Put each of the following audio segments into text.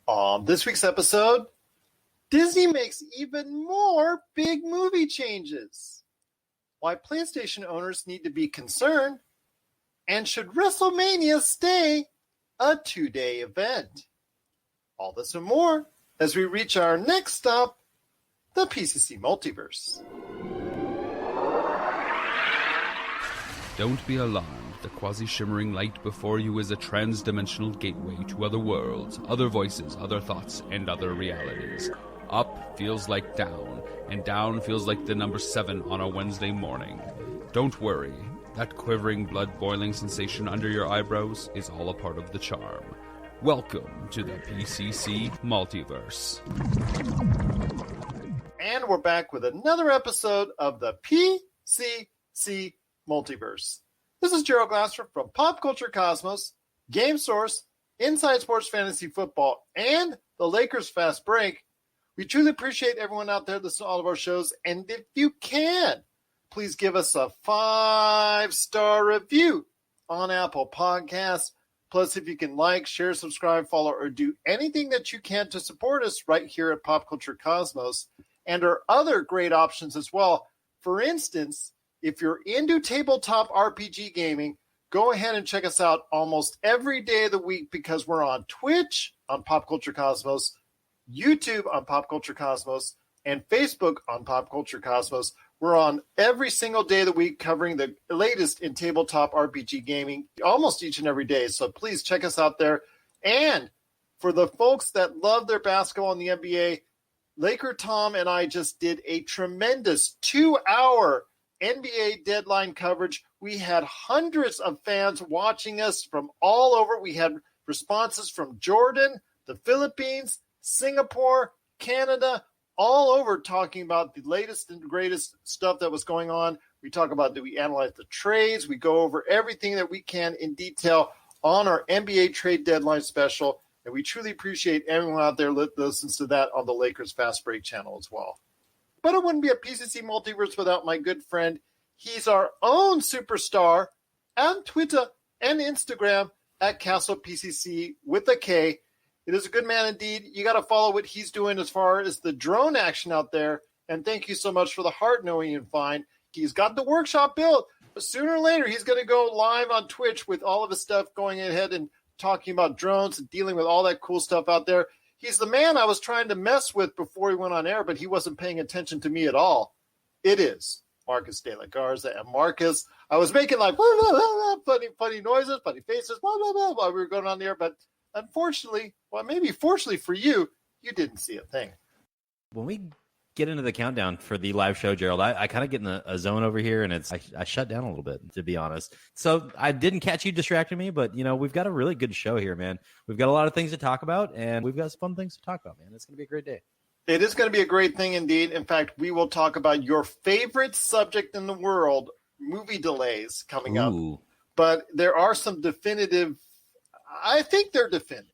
On this week's episode, Disney makes even more big movie changes. Why PlayStation owners need to be concerned, and should Wresltmania stay a 2-day event? All this and more as we reach our next stop, the PCC Multiverse. Don't be alarmed. The quasi-shimmering light before you is a trans-dimensional gateway to other worlds, other voices, other thoughts, and other realities. Up feels like down, and down feels like the number 7 on a Wednesday morning. Don't worry. That quivering, blood-boiling sensation under your eyebrows is all a part of the charm. Welcome to the PCC Multiverse. And we're back with another episode of the PCC Multiverse. This is Gerald Glasser from Pop Culture Cosmos, Game Source, Inside Sports Fantasy Football, and the Lakers Fast Break. We truly appreciate everyone out there listening to all of our shows, and if you can, please give us a 5-star review on Apple Podcasts. Plus, if you can like, share, subscribe, follow, or do anything that you can to support us right here at Pop Culture Cosmos, and our other great options as well. For instance, if you're into tabletop RPG gaming, go ahead and check us out almost every day of the week because we're on Twitch on Pop Culture Cosmos, YouTube on Pop Culture Cosmos, and Facebook on Pop Culture Cosmos. We're on every single day of the week covering the latest in tabletop RPG gaming almost each and every day. So please check us out there. And for the folks that love their basketball in the NBA, Laker Tom and I just did a tremendous 2-hour NBA deadline coverage. We had hundreds of fans watching us from all over. We had responses from Jordan, the Philippines, Singapore, Canada, all over talking about the latest and greatest stuff that was going on. We talk about, we analyze the trades. We go over everything that we can in detail on our NBA trade deadline special. And we truly appreciate everyone out there that listens to that on the Lakers Fast Break channel as well. But it wouldn't be a PCC Multiverse without my good friend. He's our own superstar on Twitter and Instagram at CastlePCC with a K. It is a good man indeed. You got to follow what he's doing as far as the drone action out there. And thank you so much for the heart knowing and find. He's got the workshop built. But sooner or later, he's going to go live on Twitch with all of his stuff going ahead and talking about drones and dealing with all that cool stuff out there. He's the man I was trying to mess with before he went on air, but he wasn't paying attention to me at all. It is Marcus De La Garza. And Marcus, I was making like blah, blah, blah, blah, funny noises, funny faces, blah, blah, blah, while we were going on there. But unfortunately, well, maybe fortunately for you, you didn't see a thing. When we get into the countdown for the live show, Gerald, I kind of get in a zone over here, and I shut down a little bit, to be honest. So I didn't catch you distracting me, but, we've got a really good show here, man. We've got a lot of things to talk about, and we've got some fun things to talk about, man. It's going to be a great day. It is going to be a great thing indeed. In fact, we will talk about your favorite subject in the world, movie delays, coming up. But there are some definitive, I think they're definitive.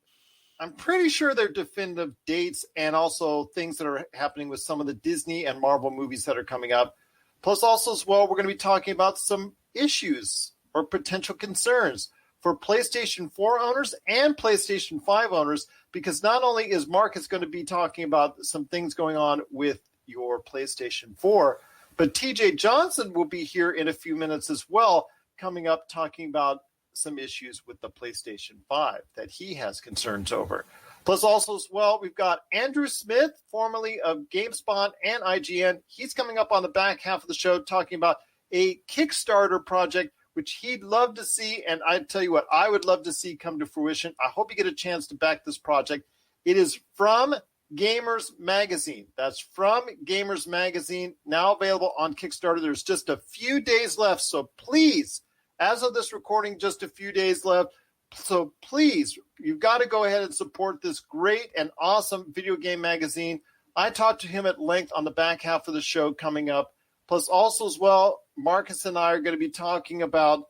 I'm pretty sure they're definitive dates and also things that are happening with some of the Disney and Marvel movies that are coming up. Plus also as well, we're going to be talking about some issues or potential concerns for PlayStation 4 owners and PlayStation 5 owners, because not only is Marcus going to be talking about some things going on with your PlayStation 4, but TJ Johnson will be here in a few minutes as well, coming up talking about some issues with the PlayStation 5 that he has concerns over. Plus also as well, we've got Andrew Smith, formerly of GameSpot and IGN. He's coming up on the back half of the show talking about a Kickstarter project, which he'd love to see. And I tell you what, I would love to see come to fruition. I hope you get a chance to back this project. It is from Gamers Magazine. That's from Gamers Magazine, now available on Kickstarter. There's just a few days left, so please, as of this recording, just a few days left. So please, you've got to go ahead and support this great and awesome video game magazine. I talked to him at length on the back half of the show coming up. Plus also as well, Marcus and I are going to be talking about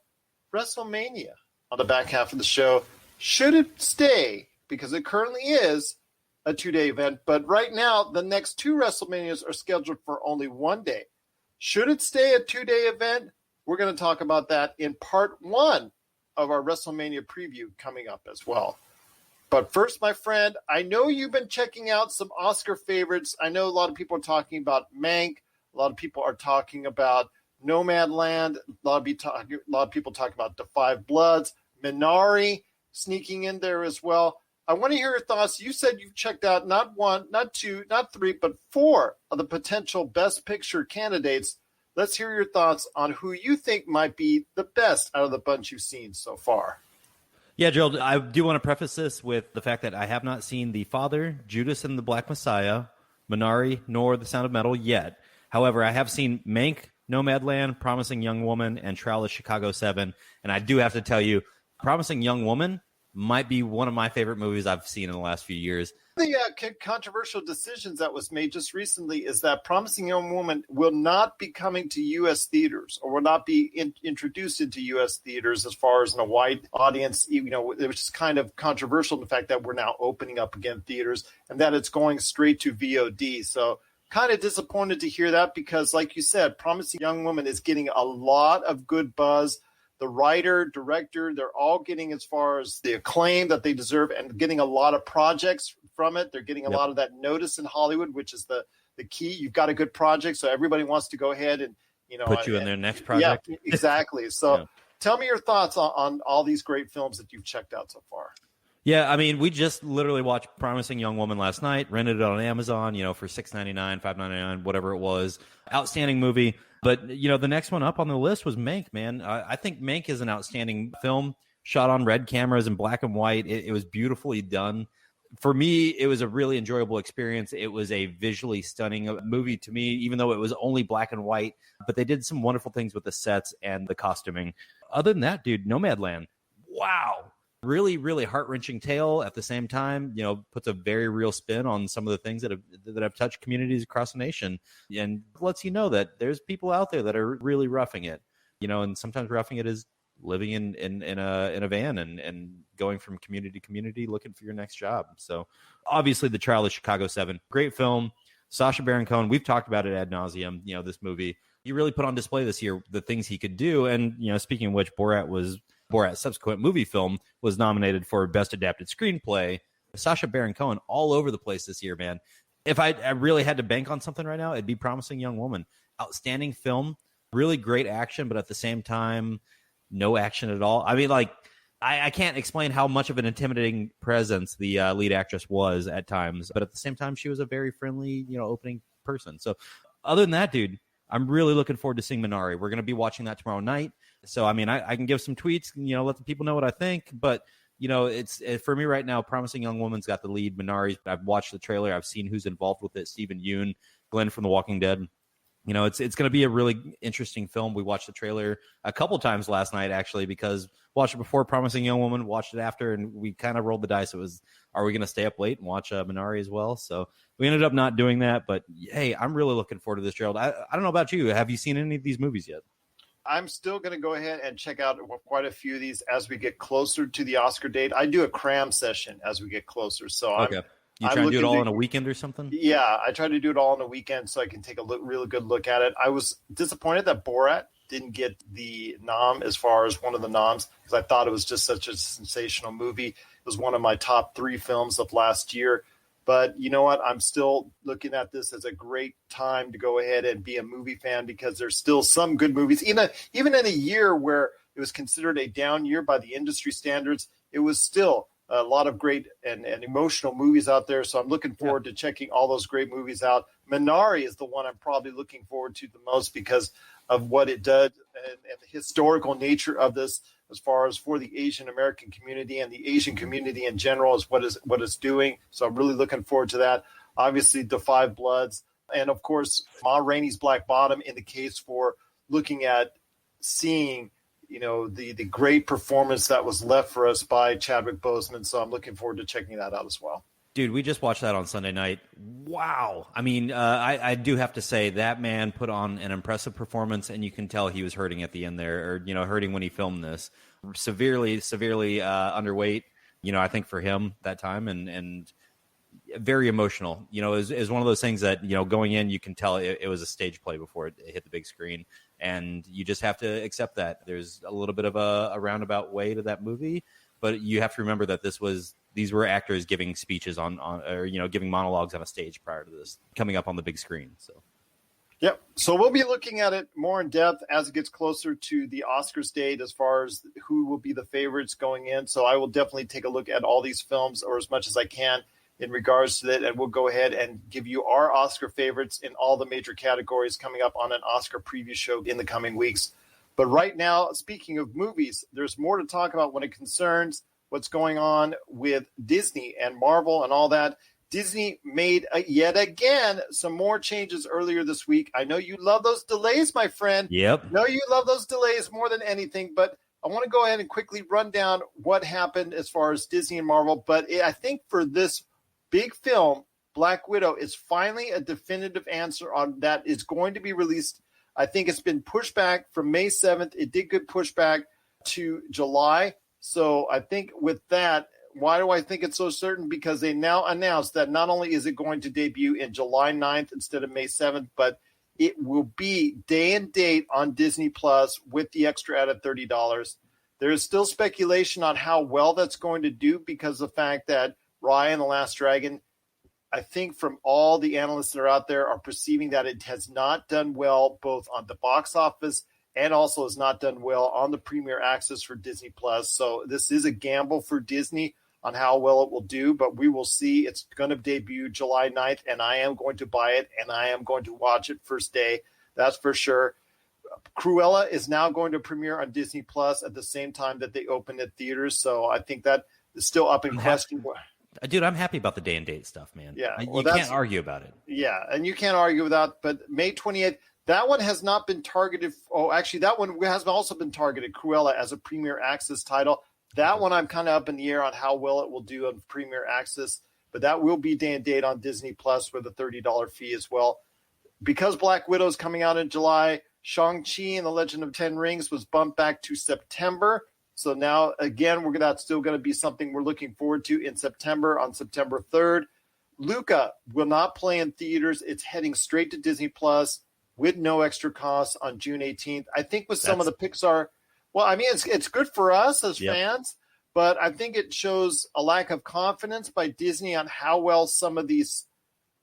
Wresltmania on the back half of the show. Should it stay, because it currently is a 2-day event, but right now the next 2 Wrestlemanias are scheduled for only 1 day. Should it stay a 2-day event? We're going to talk about that in part 1 of our Wrestlemania preview coming up as well. But first, my friend, I know you've been checking out some Oscar favorites. I know a lot of people are talking about Mank. A lot of people are talking about Nomadland. A lot of people talking about The Five Bloods. Minari sneaking in there as well. I want to hear your thoughts. You said you've checked out not one, not two, not three, but 4 of the potential Best Picture candidates. Let's hear your thoughts on who you think might be the best out of the bunch you've seen so far. Yeah, Gerald, I do want to preface this with the fact that I have not seen The Father, Judas and the Black Messiah, Minari, nor The Sound of Metal yet. However, I have seen Mank, Nomadland, Promising Young Woman, and Trial of Chicago 7. And I do have to tell you, Promising Young Woman might be one of my favorite movies I've seen in the last few years. The controversial decisions that was made just recently is that Promising Young Woman will not be coming to U.S. theaters, or will not be introduced into U.S. theaters as far as in a wide audience. It was just kind of controversial in the fact that we're now opening up again theaters and that it's going straight to VOD. So kind of disappointed to hear that because, like you said, Promising Young Woman is getting a lot of good buzz. The writer, director, they're all getting as far as the acclaim that they deserve and getting a lot of projects from it. They're getting a lot of that notice in Hollywood, which is the key. You've got a good project, so everybody wants to go ahead and put you in their next project. Yeah, exactly. So tell me your thoughts on all these great films that you've checked out so far. Yeah, I mean, we just literally watched Promising Young Woman last night, rented it on Amazon, for $6.99, $5.99, whatever it was. Outstanding movie. But, the next one up on the list was Mank, man. I think Mank is an outstanding film, shot on red cameras in black and white. It was beautifully done. For me, it was a really enjoyable experience. It was a visually stunning movie to me, even though it was only black and white. But they did some wonderful things with the sets and the costuming. Other than that, dude, Nomadland, wow. Really, really heart-wrenching tale at the same time, puts a very real spin on some of the things that have touched communities across the nation and lets you know that there's people out there that are really roughing it, and sometimes roughing it is living in a van and going from community to community looking for your next job. So obviously The Trial of Chicago 7, great film. Sacha Baron Cohen, we've talked about it ad nauseum, this movie. He really put on display this year the things he could do. And, speaking of which, Borat's subsequent movie film was nominated for Best Adapted Screenplay. Sacha Baron Cohen all over the place this year, man. If I really had to bank on something right now, it'd be Promising Young Woman. Outstanding film, really great action, but at the same time, no action at all. I mean, I can't explain how much of an intimidating presence the lead actress was at times, but at the same time, she was a very friendly, opening person. So other than that, dude, I'm really looking forward to seeing Minari. We're going to be watching that tomorrow night. So, I mean, I can give some tweets, let the people know what I think. But, it's for me right now, Promising Young Woman's got the lead. Minari, I've watched the trailer. I've seen who's involved with it. Stephen Yeun, Glenn from The Walking Dead. It's going to be a really interesting film. We watched the trailer a couple times last night, actually, because watched it before Promising Young Woman, watched it after, and we kind of rolled the dice. It was, are we going to stay up late and watch Minari as well? So we ended up not doing that. But, hey, I'm really looking forward to this, Gerald. I don't know about you. Have you seen any of these movies yet? I'm still going to go ahead and check out quite a few of these as we get closer to the Oscar date. I do a cram session as we get closer. So okay. You try to do it all in a weekend or something? Yeah, I try to do it all in a weekend so I can take a really good look at it. I was disappointed that Borat didn't get the nom as far as one of the noms because I thought it was just such a sensational movie. It was one of my top 3 films of last year. But you know what? I'm still looking at this as a great time to go ahead and be a movie fan because there's still some good movies. Even in a year where it was considered a down year by the industry standards, it was still a lot of great and emotional movies out there. So I'm looking forward to checking all those great movies out. Minari is the one I'm probably looking forward to the most because of what it does and the historical nature of this as far as for the Asian American community and the Asian community in general is what it's doing. So I'm really looking forward to that. Obviously, The Five Bloods. And, of course, Ma Rainey's Black Bottom in the case for looking at seeing, the great performance that was left for us by Chadwick Boseman. So I'm looking forward to checking that out as well. Dude, we just watched that on Sunday night. Wow. I mean, I do have to say that man put on an impressive performance, and you can tell he was hurting at the end there, or, hurting when he filmed this. Severely underweight, I think for him that time, and very emotional. Is one of those things that, going in, you can tell it was a stage play before it hit the big screen, and you just have to accept that. There's a little bit of a roundabout way to that movie. but you have to remember that these were actors giving speeches or giving monologues on a stage prior to this coming up on the big screen. So. Yep. So we'll be looking at it more in depth as it gets closer to the Oscars date as far as who will be the favorites going in. So I will definitely take a look at all these films, or as much as I can, in regards to that. And we'll go ahead and give you our Oscar favorites in all the major categories coming up on an Oscar preview show in the coming weeks. But right now, speaking of movies, there's more to talk about when it concerns what's going on with Disney and Marvel and all that. Disney made yet again some more changes earlier this week. I know you love those delays, my friend. Yep. No, you love those delays more than anything. But I want to go ahead and quickly run down what happened as far as Disney and Marvel. But I think for this big film, Black Widow, is finally a definitive answer on that is going to be released. I think it's been pushed back from May 7th. It did get pushed back to July. So I think with that, why do I think it's so certain? Because they now announced that not only is it going to debut in July 9th instead of May 7th, but it will be day and date on Disney Plus with the extra added $30. There is still speculation on how well that's going to do because of the fact that Raya and the Last Dragon, I think from all the analysts that are out there, are perceiving that it has not done well both on the box office and also has not done well on the Premier Access for Disney Plus. So this is a gamble for Disney on how well it will do, but we will see. It's going to debut July 9th, and I am going to buy it, and I am going to watch it first day. That's for sure. Cruella is now going to premiere on Disney Plus at the same time that they open at theaters, so I think that is still up in question. Dude, I'm happy about the day and date stuff, man. Yeah, you can't argue about it. Yeah, and you can't argue with that, but May 28th, that one has not been targeted. Oh, actually, that one has also been targeted, Cruella, as a Premier Access title. That one I'm kind of up in the air on how well it will do on Premier Access, but that will be day and date on Disney Plus with a $30 fee as well. Because Black Widow is coming out in July, Shang-Chi and the Legend of Ten Rings was bumped back to September. So now, again, that's still going to be something we're looking forward to in September, on September 3rd. Luca will not play in theaters. It's heading straight to Disney Plus with no extra costs on June 18th. I think with some of the Pixar – well, I mean, it's good for us as fans, but I think it shows a lack of confidence by Disney on how well some of these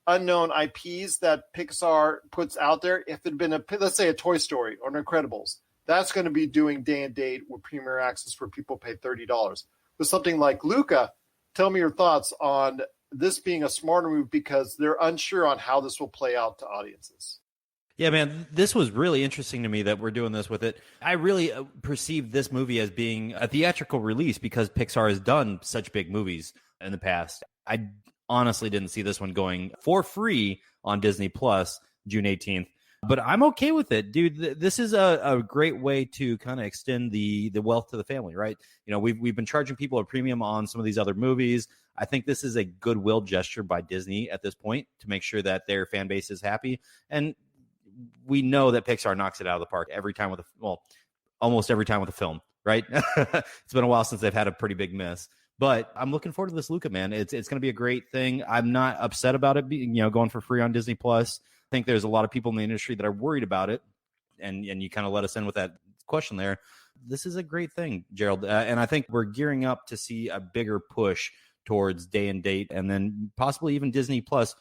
unknown IPs that Pixar puts out there. If it had been, let's say, a Toy Story or an Incredibles, that's going to be doing day and date with Premier Access where people pay $30. With something like Luca, tell me your thoughts on this being a smarter move because they're unsure on how this will play out to audiences. Yeah, man, this was really interesting to me that we're doing this with it. I really perceived this movie as being a theatrical release because Pixar has done such big movies in the past. I honestly didn't see this one going for free on Disney Plus June 18th, but I'm okay with it, dude. This is a great way to kind of extend the wealth to the family, right? You know, we've been charging people a premium on some of these other movies. I think this is a goodwill gesture by Disney at this point to make sure that their fan base is happy. And we know that Pixar knocks it out of the park every time almost every time with a film, right? It's been a while since they've had a pretty big miss, but I'm looking forward to this Luca, man. It's going to be a great thing. I'm not upset about it being, going for free on Disney Plus. I think there's a lot of people in the industry that are worried about it. And you kind of let us in with that question there. This is a great thing, Gerald. And I think we're gearing up to see a bigger push towards day and date and then possibly even Disney Plus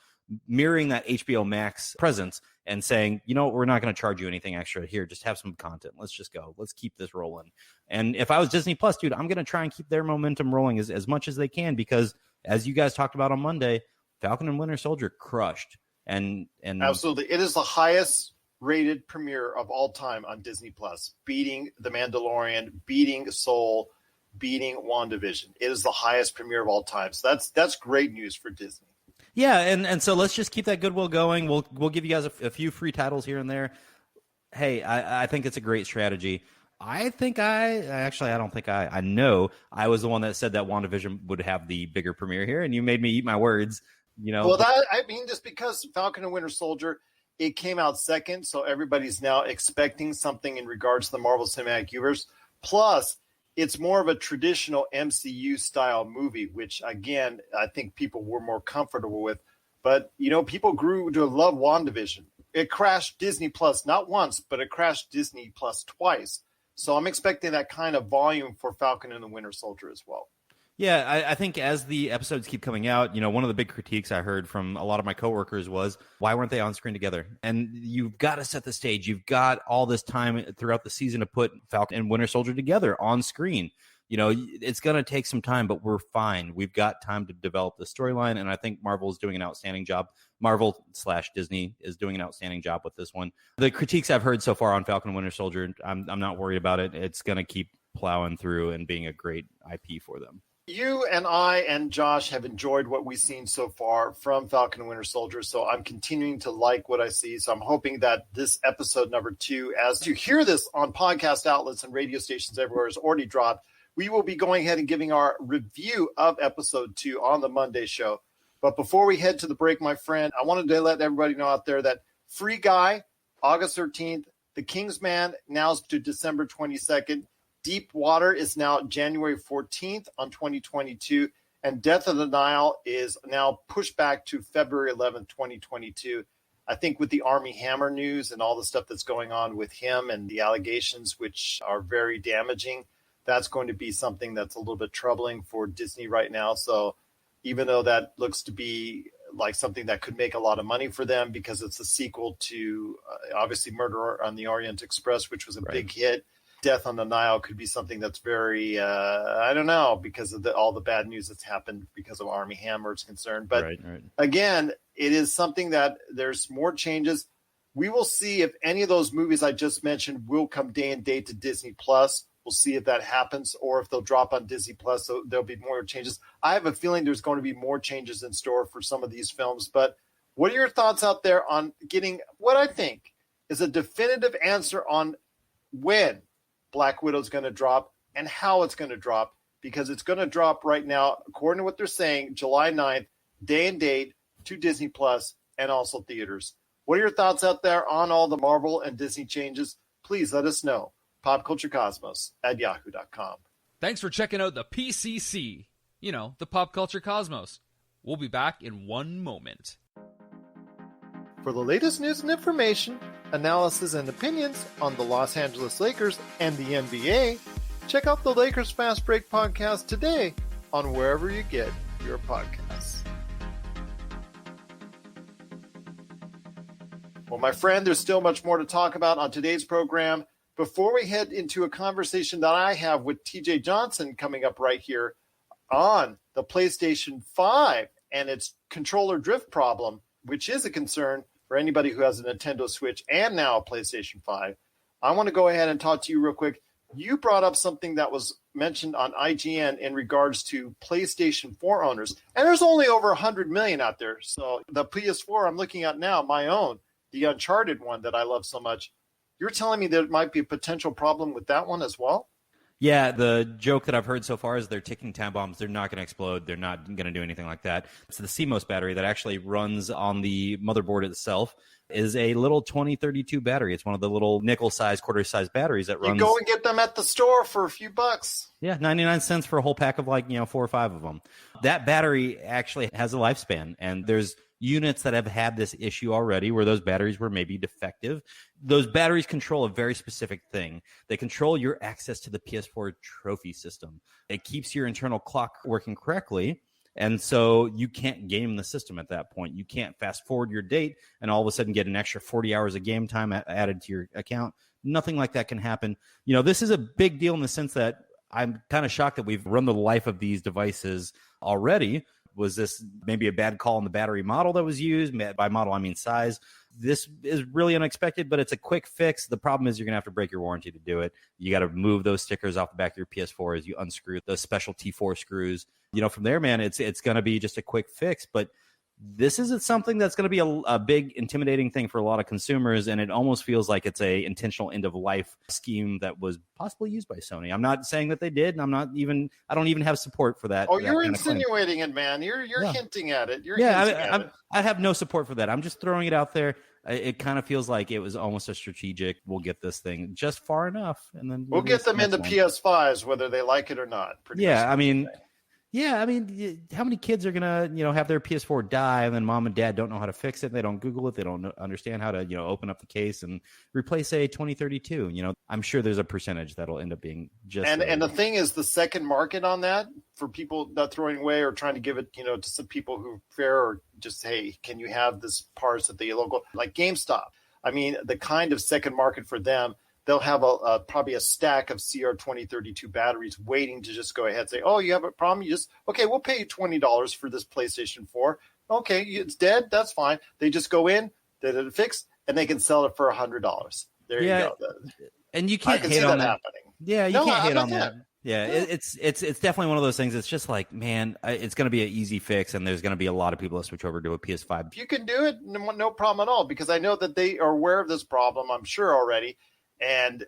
mirroring that HBO Max presence and saying, we're not going to charge you anything extra here. Just have some content. Let's just go. Let's keep this rolling. And if I was Disney Plus, dude, I'm going to try and keep their momentum rolling as much as they can because, as you guys talked about on Monday, Falcon and Winter Soldier crushed. And absolutely. It is the highest rated premiere of all time on Disney Plus, beating The Mandalorian, beating Soul, beating WandaVision. It is the highest premiere of all time. So that's great news for Disney. Yeah, and so let's just keep that goodwill going. We'll give you guys a few free titles here and there. Hey, I think it's a great strategy. I know I was the one that said that WandaVision would have the bigger premiere here, and you made me eat my words. Well, just because Falcon and Winter Soldier, it came out second, so everybody's now expecting something in regards to the Marvel Cinematic Universe. Plus, it's more of a traditional MCU style movie, which again, I think people were more comfortable with. But, people grew to love WandaVision. It crashed Disney Plus not once, but it crashed Disney Plus twice. So I'm expecting that kind of volume for Falcon and the Winter Soldier as well. Yeah, I think as the episodes keep coming out, one of the big critiques I heard from a lot of my coworkers was, why weren't they on screen together? And you've got to set the stage. You've got all this time throughout the season to put Falcon and Winter Soldier together on screen. It's going to take some time, but we're fine. We've got time to develop the storyline, and I think Marvel is doing an outstanding job. Marvel/Disney is doing an outstanding job with this one. The critiques I've heard so far on Falcon and Winter Soldier, I'm not worried about it. It's going to keep plowing through and being a great IP for them. You and I and Josh have enjoyed what we've seen so far from Falcon and Winter Soldier, so I'm continuing to like what I see. So I'm hoping that this episode number 2, as you hear this on podcast outlets and radio stations everywhere, has already dropped. We will be going ahead and giving our review of episode 2 on the Monday show. But before we head to the break, my friend, I wanted to let everybody know out there that Free Guy, August 13th, The Kingsman, now is to December 22nd. Deep Water is now January 14th on 2022, and Death of the Nile is now pushed back to February 11th, 2022. I think with the Army Hammer news and all the stuff that's going on with him and the allegations, which are very damaging, that's going to be something that's a little bit troubling for Disney right now. So even though that looks to be like something that could make a lot of money for them because it's a sequel to obviously Murder on the Orient Express, which was a big hit, Death on the Nile could be something that's very, I don't know, because of all the bad news that's happened because of Army Hammer is concerned. But again, it is something that there's more changes. We will see if any of those movies I just mentioned will come day and date to Disney Plus. We'll see if that happens or if they'll drop on Disney Plus. So there'll be more changes. I have a feeling there's going to be more changes in store for some of these films. But what are your thoughts out there on getting what I think is a definitive answer on when Black Widow is going to drop and how it's going to drop? Because it's going to drop right now, according to what they're saying, July 9th, day and date to Disney Plus and also theaters. What are your thoughts out there on all the Marvel and Disney changes? Please let us know. popculturecosmos@yahoo.com. Thanks for checking out the PCC, the Pop Culture Cosmos. We'll be back in one moment. For the latest news and information, analysis and opinions on the Los Angeles Lakers and the NBA, check out the Lakers Fast Break podcast today on wherever you get your podcasts. Well, my friend, there's still much more to talk about on today's program. Before we head into a conversation that I have with TJ Johnson coming up right here on the PlayStation 5 and its controller drift problem, which is a concern for anybody who has a Nintendo Switch and now a PlayStation 5, I want to go ahead and talk to you real quick. You brought up something that was mentioned on IGN in regards to PlayStation 4 owners, and there's only over 100 million out there. So the PS4 I'm looking at now, my own, the Uncharted one that I love so much, you're telling me there might be a potential problem with that one as well? Yeah, the joke that I've heard so far is they're ticking time bombs. They're not going to explode. They're not going to do anything like that. It's the CMOS battery that actually runs on the motherboard itself is a little 2032 battery. It's one of the little nickel-sized, quarter-sized batteries that runs. You go and get them at the store for a few bucks. Yeah, 99 cents for a whole pack of 4 or 5 of them. That battery actually has a lifespan, and there's units that have had this issue already where those batteries were maybe defective. Those batteries control a very specific thing. They control your access to the PS4 trophy system. It keeps your internal clock working correctly, and so you can't game the system at that point. You can't fast forward your date and all of a sudden get an extra 40 hours of game time added to your account. Nothing like that can happen. This is a big deal in the sense that I'm kind of shocked that we've run the life of these devices already. Was this maybe a bad call on the battery model that was used? By model, I mean size. This is really unexpected, but it's a quick fix. The problem is you're going to have to break your warranty to do it. You got to remove those stickers off the back of your PS4 as you unscrew those special T4 screws. From there, man, it's going to be just a quick fix. But this isn't something that's going to be a big intimidating thing for a lot of consumers, and it almost feels like it's a intentional end of life scheme that was possibly used by Sony. I'm not saying that they did, and I don't even have support for that. Oh, you're insinuating it, man. You're hinting at it. I have no support for that. I'm just throwing it out there. It kind of feels like it was almost a strategic, we'll get this thing just far enough, and then we'll get them into PS5s, whether they like it or not. I mean, Yeah, I mean, how many kids are gonna, have their PS4 die, and then mom and dad don't know how to fix it? They don't Google it. They don't understand how to, open up the case and replace a 2032. I'm sure there's a percentage that'll end up being just. And the thing is, the second market on that for people not throwing away or trying to give it, to some people who fair or just, hey, can you have this parts at the local, like GameStop? I mean, the kind of second market for them. They'll have probably a stack of CR2032 batteries waiting to just go ahead and say, oh, you have a problem? Okay, we'll pay you $20 for this PlayStation 4. Okay, it's dead. That's fine. They just go in, they get it fixed, and they can sell it for $100. There you go. And you can't hate on that happening. Yeah, you can't hate on that. Yeah, it's definitely one of those things. It's just like, man, it's going to be an easy fix, and there's going to be a lot of people that switch over to a PS5. If you can do it, no problem at all, because I know that they are aware of this problem, I'm sure already. And,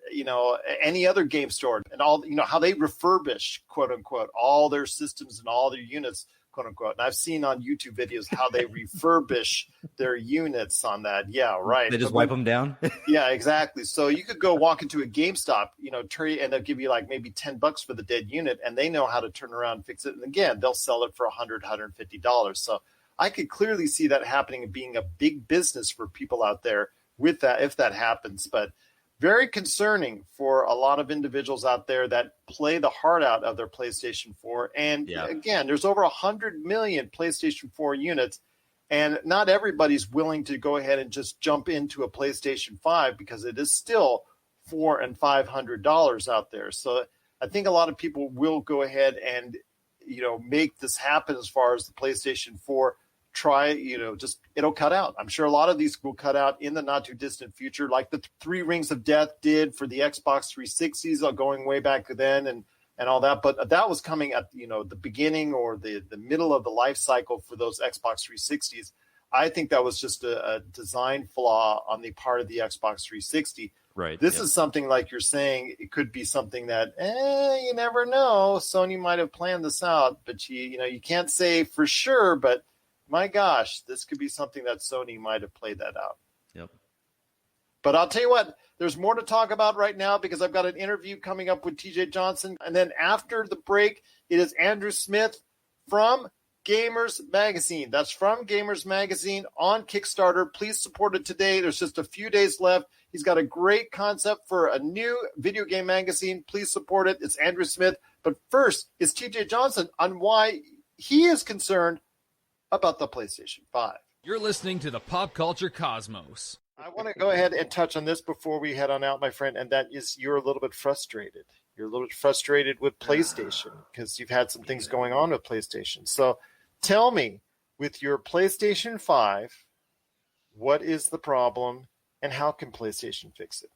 any other game store and all, how they refurbish, quote unquote, all their systems and all their units, quote unquote. And I've seen on YouTube videos how they refurbish their units on that. Yeah, right. They just wipe them down. Yeah, exactly. So you could go walk into a GameStop, and they'll give you like maybe $10 for the dead unit, and they know how to turn around and fix it. And again, they'll sell it for $150. So I could clearly see that happening and being a big business for people out there with that, if that happens. But very concerning for a lot of individuals out there that play the heart out of their PlayStation 4. And again, there's over 100 million PlayStation 4 units, and not everybody's willing to go ahead and just jump into a PlayStation 5 because it is still $400 and $500 out there. So I think a lot of people will go ahead and, make this happen as far as the PlayStation 4 try, just it'll cut out. I'm sure a lot of these will cut out in the not too distant future, like the 3 Rings of Death did for the Xbox 360s going way back then and all that. But that was coming at, the beginning or the middle of the life cycle for those Xbox 360s. I think that was just a design flaw on the part of the Xbox 360. Right. This is something like you're saying, it could be something that, you never know. Sony might have planned this out, but you can't say for sure, but my gosh, this could be something that Sony might have played that out. Yep. But I'll tell you what, there's more to talk about right now because I've got an interview coming up with TJ Johnson. And then after the break, it is Andrew Smith from Gamers Magazine. That's from Gamers Magazine on Kickstarter. Please support it today. There's just a few days left. He's got a great concept for a new video game magazine. Please support it. It's Andrew Smith. But first, it's TJ Johnson on why he is concerned about the PlayStation 5. You're listening to the Pop Culture Cosmos. I want to go ahead and touch on this before we head on out, my friend, and that is you're a little bit frustrated. You're a little bit frustrated with PlayStation because you've had some things going on with PlayStation. So tell me, with your PlayStation 5, what is the problem and how can PlayStation fix it?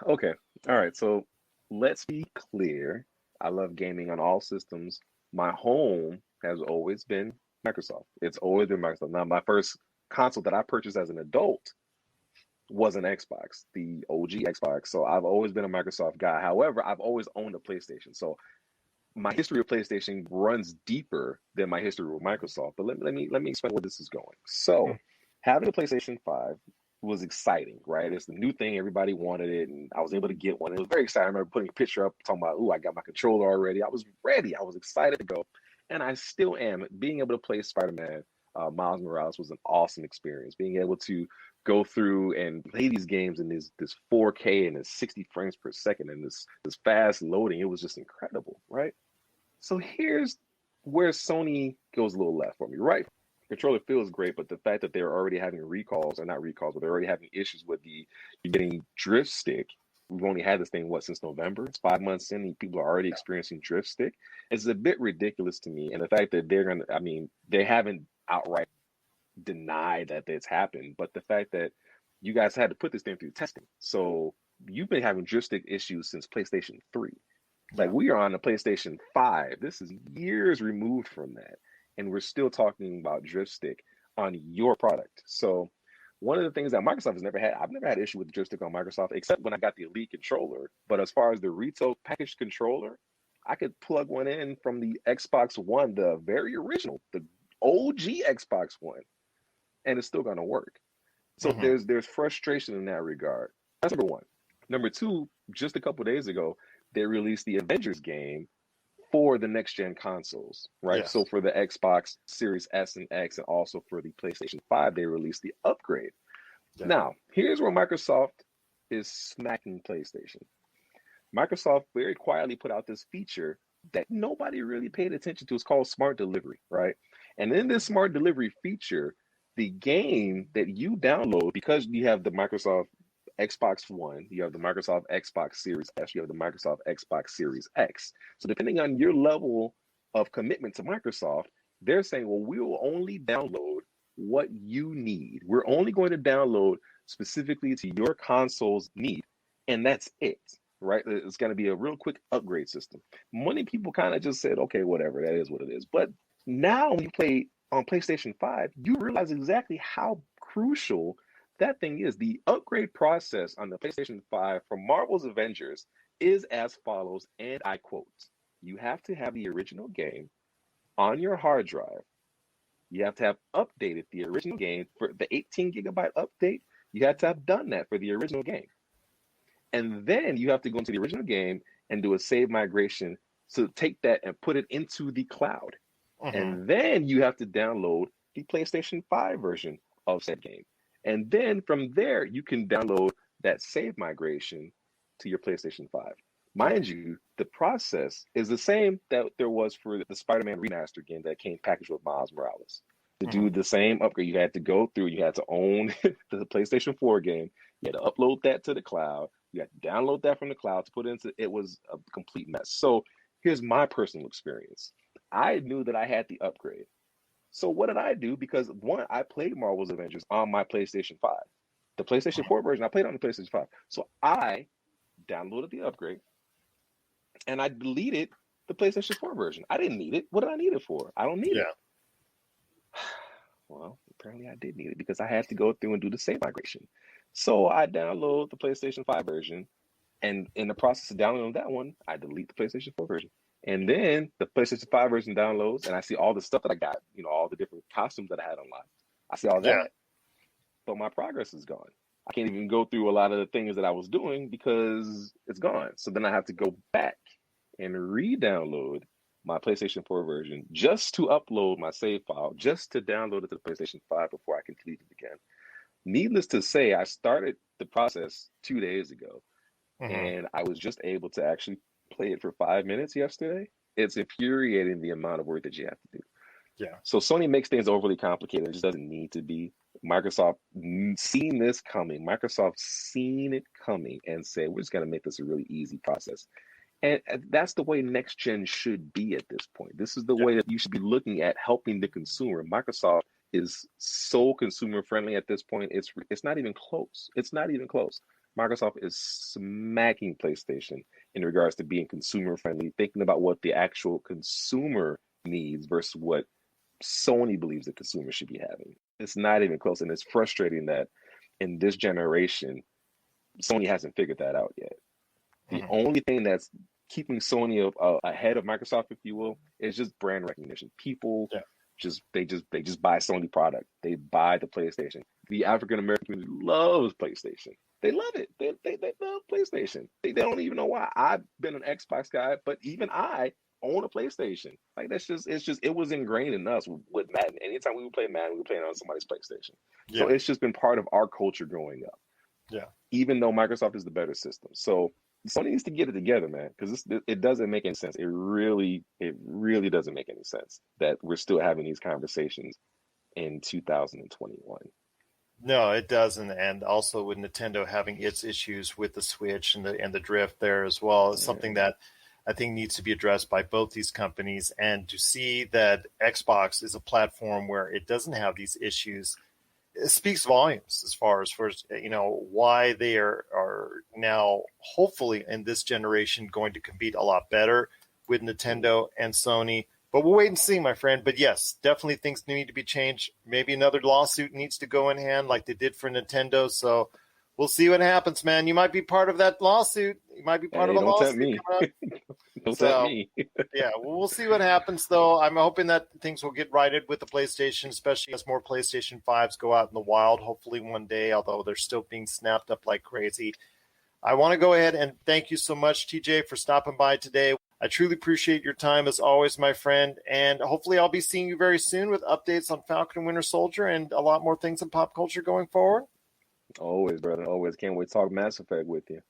Okay. All right. So let's be clear. I love gaming on all systems. My home has always been Microsoft. It's always been Microsoft. Now, my first console that I purchased as an adult was an Xbox, the OG Xbox. So I've always been a Microsoft guy. However, I've always owned a PlayStation. So my history of PlayStation runs deeper than my history with Microsoft. But let me explain where this is going. So having a PlayStation 5 was exciting, right? It's the new thing. Everybody wanted it, and I was able to get one. It was very exciting. I remember putting a picture up talking about, I got my controller already. I was ready. I was excited to go. And I still am. Being able to play Spider-Man, Miles Morales was an awesome experience. Being able to go through and play these games in this 4K and this 60 frames per second and this fast loading, it was just incredible, right? So here's where Sony goes a little left for me, right? Controller feels great, but the fact that they're already having recalls, or not recalls, but they're already having issues with you're getting drift stick. We've only had this thing, since November? It's 5 months in, and people are already experiencing drift stick. It's a bit ridiculous to me. And the fact that they haven't outright denied that it's happened, but the fact that you guys had to put this thing through testing. So you've been having drift stick issues since PlayStation 3. Like, we are on the PlayStation 5. This is years removed from that. And we're still talking about drift stick on your product. So one of the things that Microsoft has never had, I've never had an issue with the drift stick on Microsoft, except when I got the Elite controller. But as far as the retail packaged controller, I could plug one in from the Xbox One, the very original, the OG Xbox One, and it's still going to work. So there's frustration in that regard. That's number one. Number two, just a couple of days ago, they released the Avengers game for the next gen consoles, right? Yes. So for the Xbox Series S and X, and also for the PlayStation 5, they released the upgrade. Yeah. Now, here's where Microsoft is smacking PlayStation. Microsoft very quietly put out this feature that nobody really paid attention to. It's called Smart Delivery, right? And in this Smart Delivery feature, the game that you download, because you have the Microsoft Xbox One, you have the Microsoft Xbox Series S, you have the Microsoft Xbox Series X. So depending on your level of commitment to Microsoft, they're saying, well, we will only download what you need. We're only going to download specifically to your console's need, and that's it, right? It's going to be a real quick upgrade system. Many people kind of just said, okay, whatever, that is what it is. But now when you play on PlayStation 5, you realize exactly how crucial that thing is. The upgrade process on the PlayStation 5 for Marvel's Avengers is as follows, and I quote, you have to have the original game on your hard drive. You have to have updated the original game for the 18 gigabyte update. You have to have done that for the original game. And then you have to go into the original game and do a save migration to take that and put it into the cloud. And then you have to download the PlayStation 5 version of said game. And then from there, you can download that save migration to your PlayStation 5. Mind you, the process is the same that there was for the Spider-Man remaster game that came packaged with Miles Morales. To do the same upgrade, you had to go through, you had to own the PlayStation 4 game, you had to upload that to the cloud, you had to download that from the cloud to put it into, it was a complete mess. So here's my personal experience. I knew that I had the upgrade. So what did I do? Because one, I played Marvel's Avengers on my PlayStation 5. The PlayStation 4 version, I played on the PlayStation 5. So I downloaded the upgrade and I deleted the PlayStation 4 version. I didn't need it. What did I need it for? I don't need it. Well, apparently I did need it because I had to go through and do the save migration. So I download the PlayStation 5 version, and in the process of downloading that one, I delete the PlayStation 4 version. And then the PlayStation 5 version downloads, and I see all the stuff that I got, you know, all the different costumes that I had unlocked. I see all that, but my progress is gone. I can't even go through a lot of the things that I was doing because it's gone. So then I have to go back and re-download my PlayStation 4 version just to upload my save file, just to download it to the PlayStation 5 before I can delete it again. Needless to say, I started the process 2 days ago, and I was just able to actually play it for 5 minutes yesterday. It's infuriating the amount of work that you have to do. Yeah. So Sony makes things overly complicated. It just doesn't need to be. Microsoft seen this coming. Microsoft seen it coming and said, we're just going to make this a really easy process. And that's the way next gen should be at this point. This is the way that you should be looking at helping the consumer. Microsoft is so consumer friendly at this point. It's not even close. It's not even close. Microsoft is smacking PlayStation in regards to being consumer friendly, thinking about what the actual consumer needs versus what Sony believes the consumer should be having. It's not even close. And it's frustrating that in this generation, Sony hasn't figured that out yet. The only thing that's keeping Sony ahead of Microsoft, if you will, is just brand recognition. People just buy Sony product. They buy the PlayStation. The African American community loves PlayStation. They love it. They love PlayStation. They don't even know why. I've been an Xbox guy, but even I own a PlayStation. Like it was ingrained in us with Madden. Anytime we would play Madden, we would play it on somebody's PlayStation. So it's just been part of our culture growing up. Yeah. Even though Microsoft is the better system. So Sony needs to get it together, man, because it doesn't make any sense. It really doesn't make any sense that we're still having these conversations in 2021. No, it doesn't. And also with Nintendo having its issues with the Switch and the drift there as well is something that I think needs to be addressed by both these companies. And to see that Xbox is a platform where it doesn't have these issues, it speaks volumes as far as why they are now hopefully in this generation going to compete a lot better with Nintendo and Sony. But we'll wait and see, my friend. But yes, definitely things need to be changed. Maybe another lawsuit needs to go in hand like they did for Nintendo. So we'll see what happens, man. You might be part of that lawsuit. You might be part of a lawsuit. Don't tempt me. Yeah, we'll see what happens, though. I'm hoping that things will get righted with the PlayStation, especially as more PlayStation 5s go out in the wild, hopefully one day, although they're still being snapped up like crazy. I want to go ahead and thank you so much, TJ, for stopping by today. I truly appreciate your time as always, my friend. And hopefully I'll be seeing you very soon with updates on Falcon and Winter Soldier and a lot more things in pop culture going forward. Always, brother. Always. Can't wait to talk Mass Effect with you.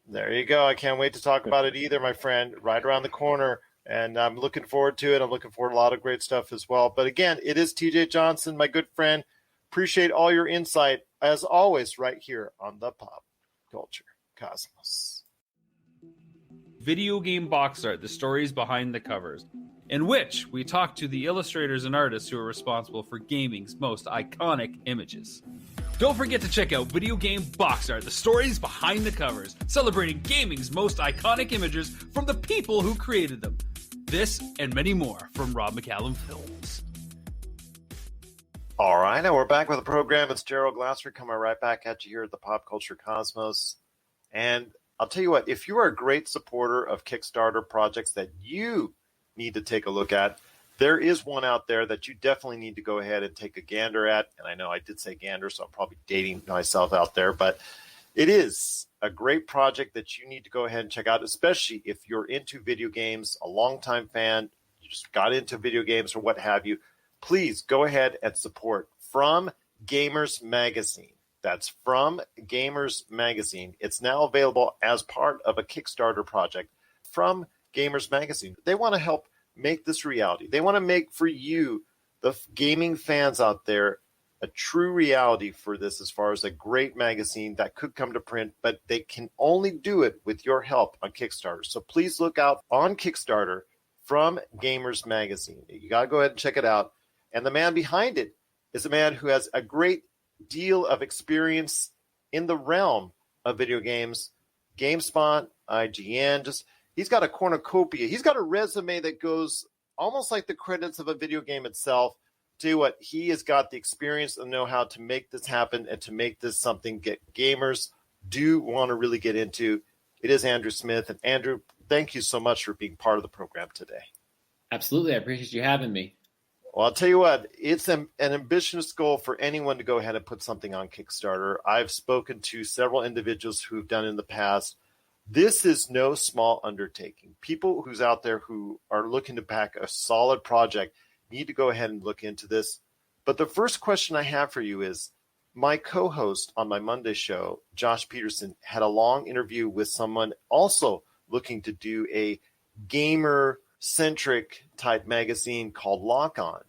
There you go. I can't wait to talk about it either, my friend. Right around the corner. And I'm looking forward to it. I'm looking forward to a lot of great stuff as well. But again, it is TJ Johnson, my good friend. Appreciate all your insight, as always, right here on the Pop Culture Cosmos. Video game box art, the stories behind the covers, in which we talk to the illustrators and artists who are responsible for gaming's most iconic images. Don't forget to check out Video Game Box Art, the stories behind the covers, celebrating gaming's most iconic images from the people who created them. This and many more from Rob McCallum Films. All right, now we're back with the program. It's Gerald Glassford coming right back at you here at the Pop Culture Cosmos. And I'll tell you what, if you are a great supporter of Kickstarter projects that you need to take a look at, there is one out there that you definitely need to go ahead and take a gander at. And I know I did say gander, so I'm probably dating myself out there, but it is a great project that you need to go ahead and check out, especially if you're into video games, a longtime fan, you just got into video games or what have you. Please go ahead and support From Gamers Magazine. That's From Gamers Magazine. It's now available as part of a Kickstarter project from Gamers Magazine. They want to help make this reality. They want to make for you, the gaming fans out there, a true reality for this as far as a great magazine that could come to print, but they can only do it with your help on Kickstarter. So please look out on Kickstarter From Gamers Magazine. You got to go ahead and check it out. And the man behind it is a man who has a great deal of experience in the realm of video games, GameSpot, IGN, he's got a cornucopia. He's got a resume that goes almost like the credits of a video game itself. Tell you what, he has got the experience and know-how to make this happen and to make this something that gamers do want to really get into. It is Andrew Smith. And Andrew, thank you so much for being part of the program today. Absolutely. I appreciate you having me. Well, I'll tell you what, it's an ambitious goal for anyone to go ahead and put something on Kickstarter. I've spoken to several individuals who've done it in the past. This is no small undertaking. People who's out there who are looking to back a solid project need to go ahead and look into this. But the first question I have for you is, my co-host on my Monday show, Josh Peterson, had a long interview with someone also looking to do a gamer-centric type magazine called Lock On.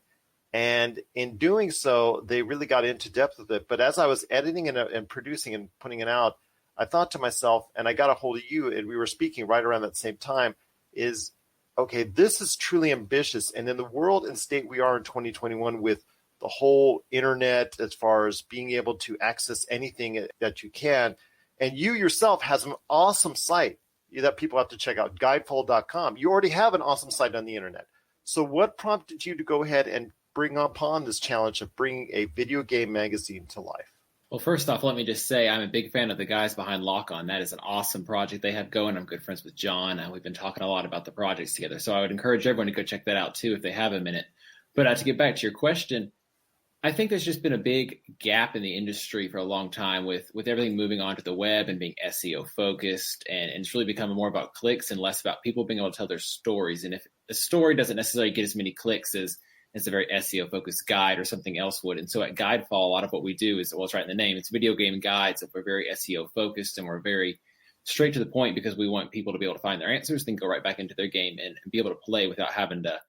And in doing so, they really got into depth with it. But as I was editing and producing and putting it out, I thought to myself, and I got a hold of you, and we were speaking right around that same time, is, okay, this is truly ambitious. And in the world and state we are in 2021 with the whole internet, as far as being able to access anything that you can, and you yourself has an awesome site that people have to check out, guideful.com. You already have an awesome site on the internet. So what prompted you to go ahead and bring upon this challenge of bringing a video game magazine to life? Well, first off, let me just say I'm a big fan of the guys behind Lock On. That is an awesome project they have going. I'm good friends with John, and we've been talking a lot about the projects together. So I would encourage everyone to go check that out, too, if they have a minute. But to get back to your question, I think there's just been a big gap in the industry for a long time with everything moving onto the web and being SEO focused. And it's really becoming more about clicks and less about people being able to tell their stories. And if a story doesn't necessarily get as many clicks as a very SEO focused guide or something else would. And so at Guidefall, a lot of what we do is, well, it's right in the name. It's video game guides. If we're very SEO focused and we're very straight to the point because we want people to be able to find their answers, then go right back into their game and be able to play without having to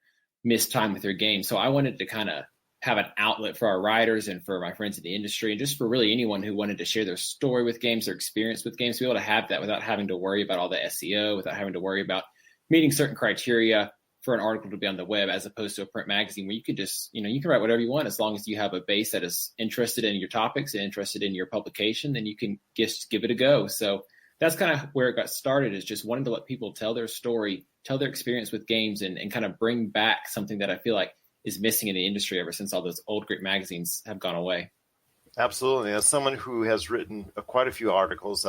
miss time with their game. So I wanted to kind of have an outlet for our writers and for my friends in the industry and just for really anyone who wanted to share their story with games, their experience with games, to be able to have that without having to worry about all the SEO, without having to worry about meeting certain criteria for an article to be on the web, as opposed to a print magazine where you could just, you can write whatever you want as long as you have a base that is interested in your topics and interested in your publication, then you can just give it a go. So that's kind of where it got started, is just wanting to let people tell their story, tell their experience with games, and kind of bring back something that I feel like is missing in the industry ever since all those old great magazines have gone away. Absolutely. As someone who has written quite a few articles,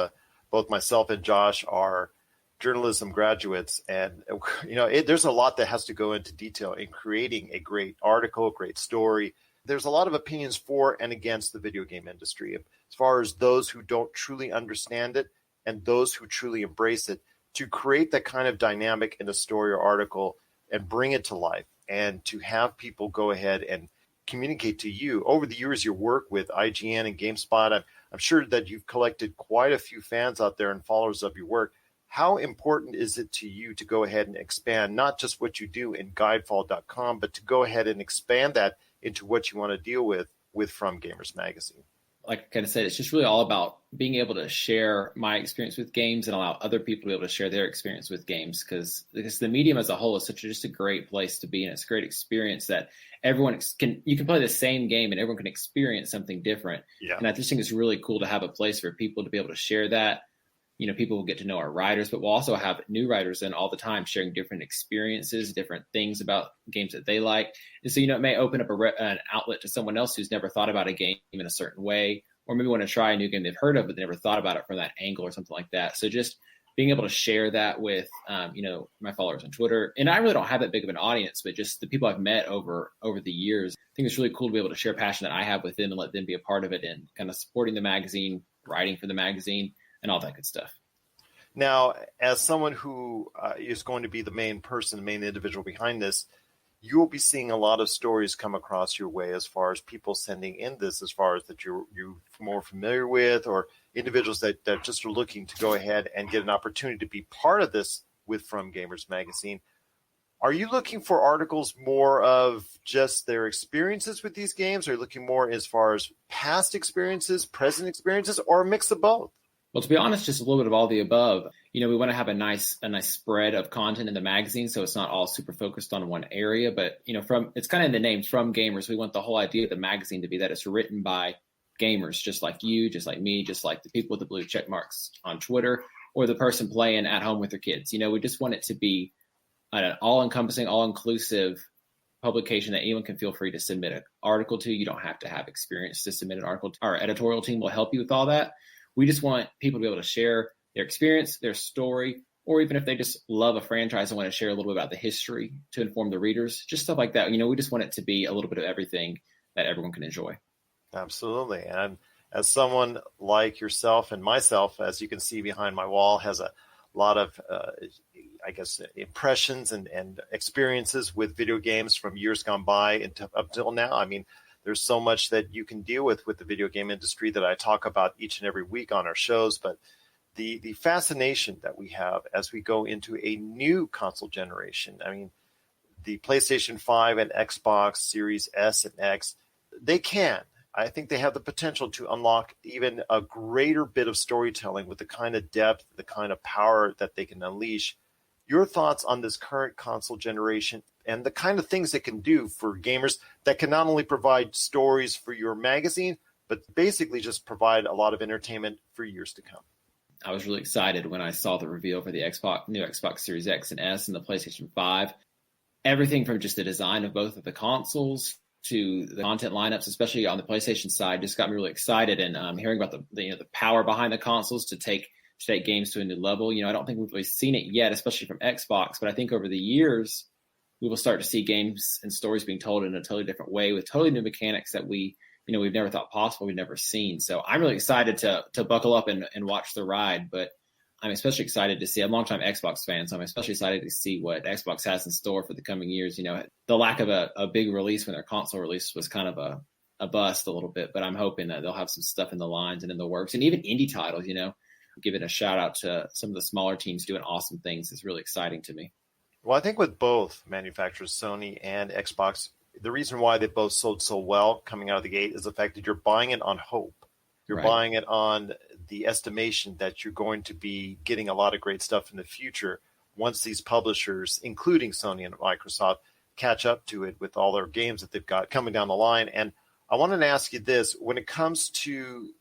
both myself and Josh are journalism graduates, and there's a lot that has to go into detail in creating a great article, great story. There's a lot of opinions for and against the video game industry, as far as those who don't truly understand it and those who truly embrace it. to create that kind of dynamic in a story or article and bring it to life, and to have people go ahead and communicate to you over the years your work with IGN and GameSpot. I'm sure that you've collected quite a few fans out there and followers of your work. How important is it to you to go ahead and expand not just what you do in guidefall.com, but to go ahead and expand that into what you want to deal with From Gamers Magazine? Like I kind of said, it's just really all about being able to share my experience with games and allow other people to be able to share their experience with games, because the medium as a whole is just a great place to be, and it's a great experience that everyone you can play the same game and everyone can experience something different. Yeah. And I just think it's really cool to have a place for people to be able to share that. People will get to know our writers, but we'll also have new writers in all the time sharing different experiences, different things about games that they like. And so, it may open up an outlet to someone else who's never thought about a game in a certain way, or maybe want to try a new game they've heard of, but they never thought about it from that angle or something like that. So just being able to share that with, my followers on Twitter. And I really don't have that big of an audience, but just the people I've met over the years, I think it's really cool to be able to share passion that I have with them and let them be a part of it and kind of supporting the magazine, writing for the magazine, and all that good stuff. Now, as someone who is going to be the main individual behind this, you will be seeing a lot of stories come across your way as far as people sending in this, as far as that you're more familiar with, or individuals that just are looking to go ahead and get an opportunity to be part of this with From Gamers Magazine. Are you looking for articles more of just their experiences with these games? Or are you looking more as far as past experiences, present experiences, or a mix of both? Well, to be honest, just a little bit of all the above. We want to have a nice spread of content in the magazine, so it's not all super focused on one area. But it's kind of in the name, From Gamers. We want the whole idea of the magazine to be that it's written by gamers, just like you, just like me, just like the people with the blue check marks on Twitter, or the person playing at home with their kids. We just want it to be an all-encompassing, all-inclusive publication that anyone can feel free to submit an article to. You don't have to have experience to submit an article. Our editorial team will help you with all that. We just want people to be able to share their experience, their story, or even if they just love a franchise and want to share a little bit about the history to inform the readers, just stuff like that. We just want it to be a little bit of everything that everyone can enjoy. Absolutely. And as someone like yourself and myself, as you can see behind my wall, has a lot of, impressions and experiences with video games from years gone by up till now. I mean, there's so much that you can deal with the video game industry that I talk about each and every week on our shows. But the fascination that we have as we go into a new console generation, I mean, the PlayStation 5 and Xbox Series S and X, I think they have the potential to unlock even a greater bit of storytelling with the kind of depth, the kind of power that they can unleash. Your thoughts on this current console generation and the kind of things it can do for gamers that can not only provide stories for your magazine, but basically just provide a lot of entertainment for years to come. I was really excited when I saw the reveal for the new Xbox Series X and S and the PlayStation 5. Everything from just the design of both of the consoles to the content lineups, especially on the PlayStation side, just got me really excited. And hearing about the power behind the consoles to take games to a new level. I don't think we've really seen it yet, especially from Xbox, but I think over the years, we will start to see games and stories being told in a totally different way with totally new mechanics that we've never thought possible, we've never seen. So I'm really excited to buckle up and watch the ride, but I'm especially excited to see, I'm a longtime Xbox fan, so I'm especially excited to see what Xbox has in store for the coming years. The lack of a big release when their console release was kind of a bust a little bit, but I'm hoping that they'll have some stuff in the lines and in the works, and even indie titles, giving a shout out to some of the smaller teams doing awesome things is really exciting to me. Well, I think with both manufacturers, Sony and Xbox, the reason why they both sold so well coming out of the gate is the fact that you're buying it on hope. You're buying it on the estimation that you're going to be getting a lot of great stuff in the future once these publishers, including Sony and Microsoft, catch up to it with all their games that they've got coming down the line. And I wanted to ask you this, when it comes to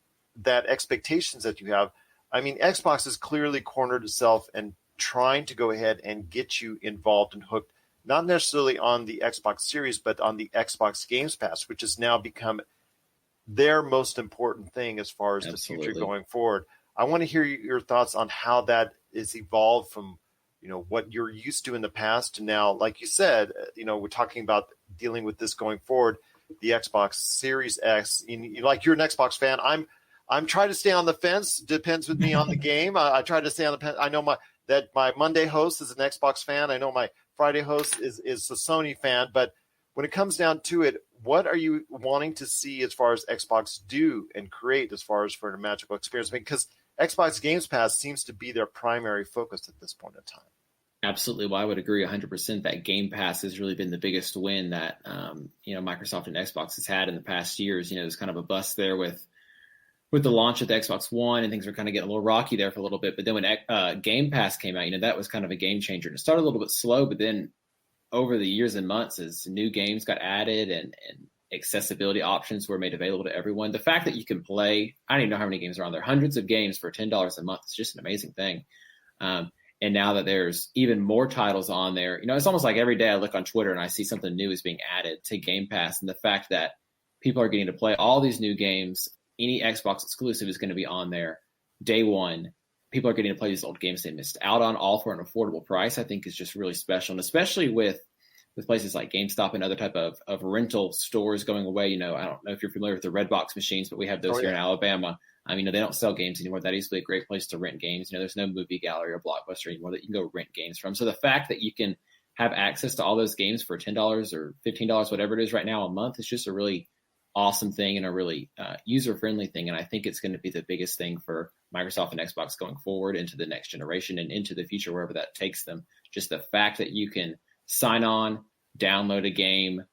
that expectations that you have, I mean, Xbox has clearly cornered itself and trying to go ahead and get you involved and hooked, not necessarily on the Xbox Series, but on the Xbox Games Pass, which has now become their most important thing as far as the future going forward. I want to hear your thoughts on how that is evolved from, what you're used to in the past to now. Like you said, we're talking about dealing with this going forward, the Xbox Series X. You're an Xbox fan. I'm trying to stay on the fence. Depends with me on the game. I try to stay on the fence. I know that my Monday host is an Xbox fan. I know my Friday host is a Sony fan, but when it comes down to it, what are you wanting to see as far as Xbox do and create as far as for a magical experience? Because Xbox Games Pass seems to be their primary focus at this point in time. Absolutely. Well, I would agree 100% that Game Pass has really been the biggest win that, Microsoft and Xbox has had in the past years. There's kind of a bust there with the launch of the Xbox One, and things were kind of getting a little rocky there for a little bit. But then when Game Pass came out, that was kind of a game changer. And it started a little bit slow, but then over the years and months, as new games got added and accessibility options were made available to everyone, the fact that you can play, I don't even know how many games are on there, hundreds of games for $10 a month, it's just an amazing thing. And now that there's even more titles on there, it's almost like every day I look on Twitter and I see something new is being added to Game Pass. And the fact that people are getting to play all these new games, any Xbox exclusive is going to be on there day one. People are getting to play these old games they missed out on, all for an affordable price, I think is just really special. And especially with places like GameStop and other type of rental stores going away. I don't know if you're familiar with the Redbox machines, but we have those here in Alabama. They don't sell games anymore. That used to be a great place to rent games. There's no movie gallery or Blockbuster anymore that you can go rent games from. So the fact that you can have access to all those games for $10 or $15, whatever it is right now a month, is just a really awesome thing and a really user-friendly thing. And I think it's going to be the biggest thing for Microsoft and Xbox going forward into the next generation and into the future, wherever that takes them. Just the fact that you can sign on, download a game,